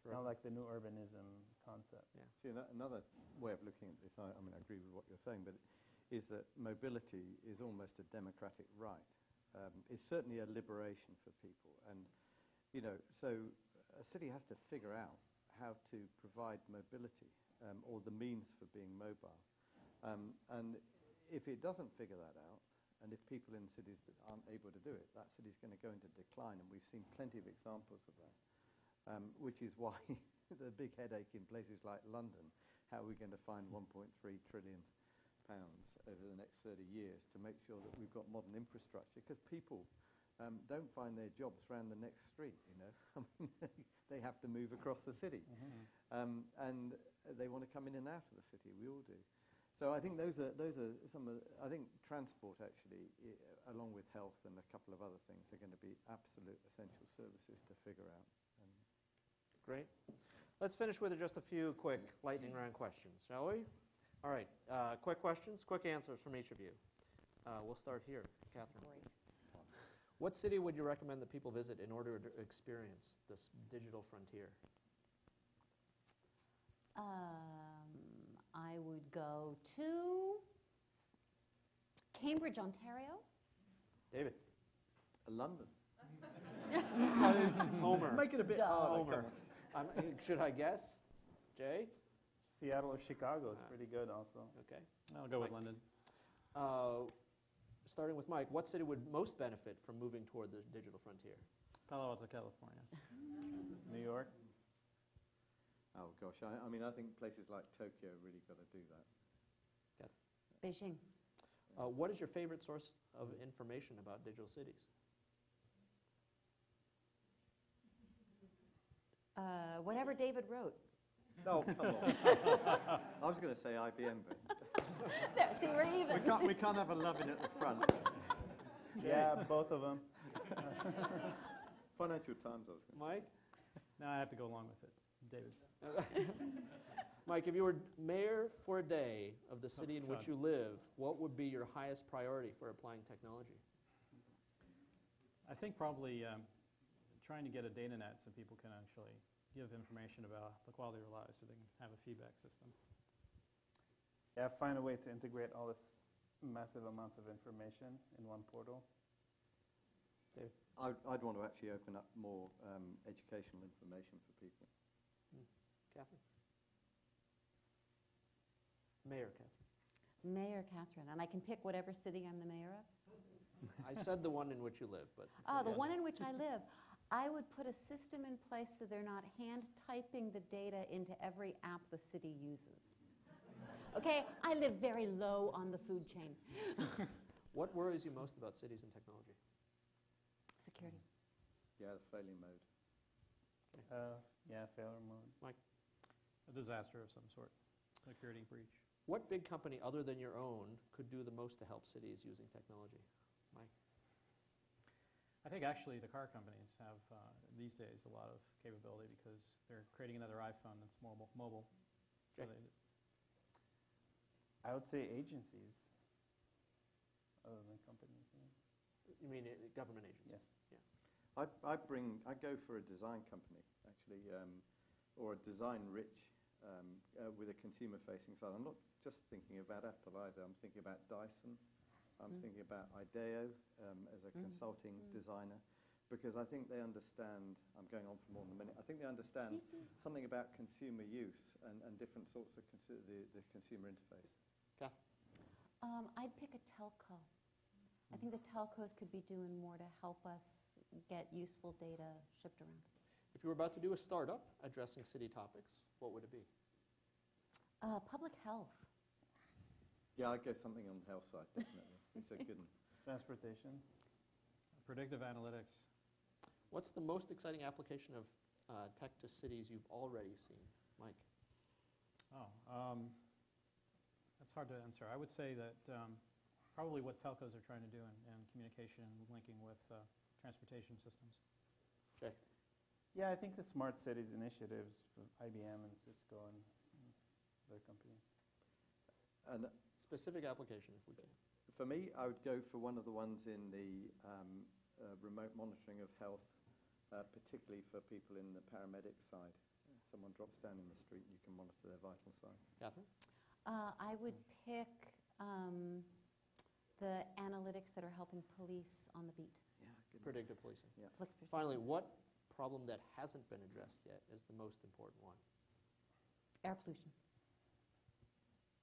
[SPEAKER 5] It's kind of like the new urbanism concept.
[SPEAKER 4] Yeah. See, another way of looking at this, I mean, I agree with what you're saying, but is that mobility is almost a democratic right. It's certainly a liberation for people. And, you know, so a city has to figure out how to provide mobility or the means for being mobile. And if it doesn't figure that out, and if people in cities that aren't able to do it, that city's going to go into decline. And we've seen plenty of examples of that, which is why the big headache in places like London, how are we going to find 1.3 trillion pounds over the next 30 years to make sure that we've got modern infrastructure, because people don't find their jobs around the next street, you know. I mean, they have to move across the city. And they want to come in and out of the city. We all do. So I think those are some of I think transport actually, along with health and a couple of other things, are going to be absolute essential services to figure out.
[SPEAKER 2] Great. Let's finish with just a few quick lightning round questions, shall we? All right, quick questions, quick answers from each of you. We'll start here, Catherine.
[SPEAKER 3] Great.
[SPEAKER 2] What city would you recommend that people visit in order to experience this digital frontier?
[SPEAKER 3] I would go to Cambridge, Ontario.
[SPEAKER 2] David.
[SPEAKER 4] London.
[SPEAKER 2] Homer.
[SPEAKER 4] Make it a bit harder.
[SPEAKER 2] Homer. Should I guess? Jay?
[SPEAKER 5] Seattle or Chicago is pretty good also.
[SPEAKER 2] Okay.
[SPEAKER 6] I'll go with London.
[SPEAKER 2] Starting with Mike, what city would most benefit from moving toward the digital frontier?
[SPEAKER 6] Palo Alto, California.
[SPEAKER 5] New York.
[SPEAKER 4] Oh gosh, I mean, I think places like Tokyo really got to do that.
[SPEAKER 3] Beijing.
[SPEAKER 2] What is your favorite source of information about digital cities?
[SPEAKER 3] Whatever David wrote.
[SPEAKER 4] No, come on. I was going to say IBM, but
[SPEAKER 3] There, see, we're even.
[SPEAKER 4] we can't have a loving at the front.
[SPEAKER 5] Yeah, both of them.
[SPEAKER 4] Financial Times, I was going to say.
[SPEAKER 2] Mike?
[SPEAKER 6] No, I have to go along with it. David.
[SPEAKER 2] Mike, if you were mayor for a day of the city in which you live, what would be your highest priority for applying technology?
[SPEAKER 6] I think probably trying to get a data net so people can actually give information about the quality of their lives so they can have a feedback system.
[SPEAKER 5] Yeah, find a way to integrate all this massive amounts of information in one portal.
[SPEAKER 2] David?
[SPEAKER 4] I'd want to actually open up more educational information for people.
[SPEAKER 2] Catherine? Mayor Catherine.
[SPEAKER 3] Mayor Katharine, and I can pick whatever city I'm the mayor of?
[SPEAKER 2] I said the one in which you live, but...
[SPEAKER 3] Oh, the one in which I live. I would put a system in place so they're not hand typing the data into every app the city uses. Okay, I live very low on the food chain.
[SPEAKER 2] What worries you most about cities and technology?
[SPEAKER 3] Security.
[SPEAKER 4] Yeah, the failure mode.
[SPEAKER 5] Yeah, failure mode.
[SPEAKER 2] Mike?
[SPEAKER 6] A disaster of some sort. Security breach.
[SPEAKER 2] What big company other than your own could do the most to help cities using technology? Mike?
[SPEAKER 6] I think actually the car companies have, these days, a lot of capability because they're creating another iPhone that's more mobile. So
[SPEAKER 2] Okay.
[SPEAKER 5] I would say agencies, other than companies. Yeah.
[SPEAKER 2] You mean government agencies?
[SPEAKER 5] Yes.
[SPEAKER 2] Yeah.
[SPEAKER 4] I go for a design company, actually, or a design-rich with a consumer-facing side. I'm not just thinking about Apple either. I'm thinking about Dyson. I'm thinking about IDEO as a consulting designer, because I think they understand, I'm going on for more than a minute, I think they understand something about consumer use and different sorts of the consumer interface.
[SPEAKER 2] Kath?
[SPEAKER 3] I'd pick a telco. I think the telcos could be doing more to help us get useful data shipped around.
[SPEAKER 2] If you were about to do a startup addressing city topics, what would it be?
[SPEAKER 3] Public health.
[SPEAKER 4] Yeah, I'd go something on the health side, definitely. It's a good one.
[SPEAKER 5] Transportation.
[SPEAKER 6] Predictive analytics.
[SPEAKER 2] What's the most exciting application of tech to cities you've already seen? Mike?
[SPEAKER 6] That's hard to answer. I would say that probably what telcos are trying to do in communication and linking with transportation systems.
[SPEAKER 2] Okay.
[SPEAKER 5] Yeah, I think the smart cities initiatives from IBM and Cisco and other companies.
[SPEAKER 4] And
[SPEAKER 2] specific application, if we can.
[SPEAKER 4] For me, I would go for one of the ones in the remote monitoring of health, particularly for people in the paramedic side. Someone drops down in the street, you can monitor their vital signs.
[SPEAKER 2] Katharine?
[SPEAKER 3] I would pick the analytics that are helping police on the beat.
[SPEAKER 4] Yeah, good.
[SPEAKER 2] Predictive policing.
[SPEAKER 4] Yeah.
[SPEAKER 2] Finally, what problem that hasn't been addressed yet is the most important one?
[SPEAKER 3] Air pollution.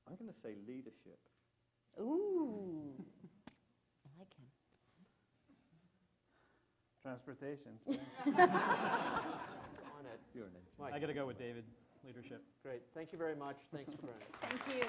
[SPEAKER 4] I'm going to say leadership.
[SPEAKER 3] Ooh, I like him.
[SPEAKER 5] Transportation.
[SPEAKER 2] On it.
[SPEAKER 4] You're an engineer.
[SPEAKER 2] Mike.
[SPEAKER 6] I got to go with David, leadership.
[SPEAKER 2] Great. Thank you very much. Thanks for joining us.
[SPEAKER 1] Thank you.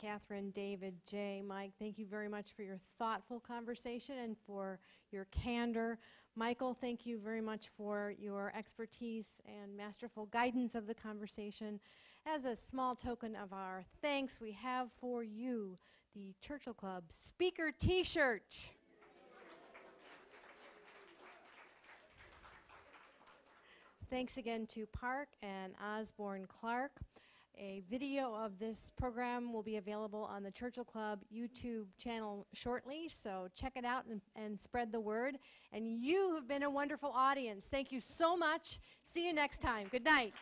[SPEAKER 1] Katharine, David, Jay, Mike, thank you very much for your thoughtful conversation and for your candor. Michael, thank you very much for your expertise and masterful guidance of the conversation. As a small token of our thanks, we have for you the Churchill Club Speaker T-shirt. Thanks again to PARC and Osborne Clark. A video of this program will be available on the Churchill Club YouTube channel shortly, so check it out and spread the word. And you have been a wonderful audience. Thank you so much. See you next time. Good night.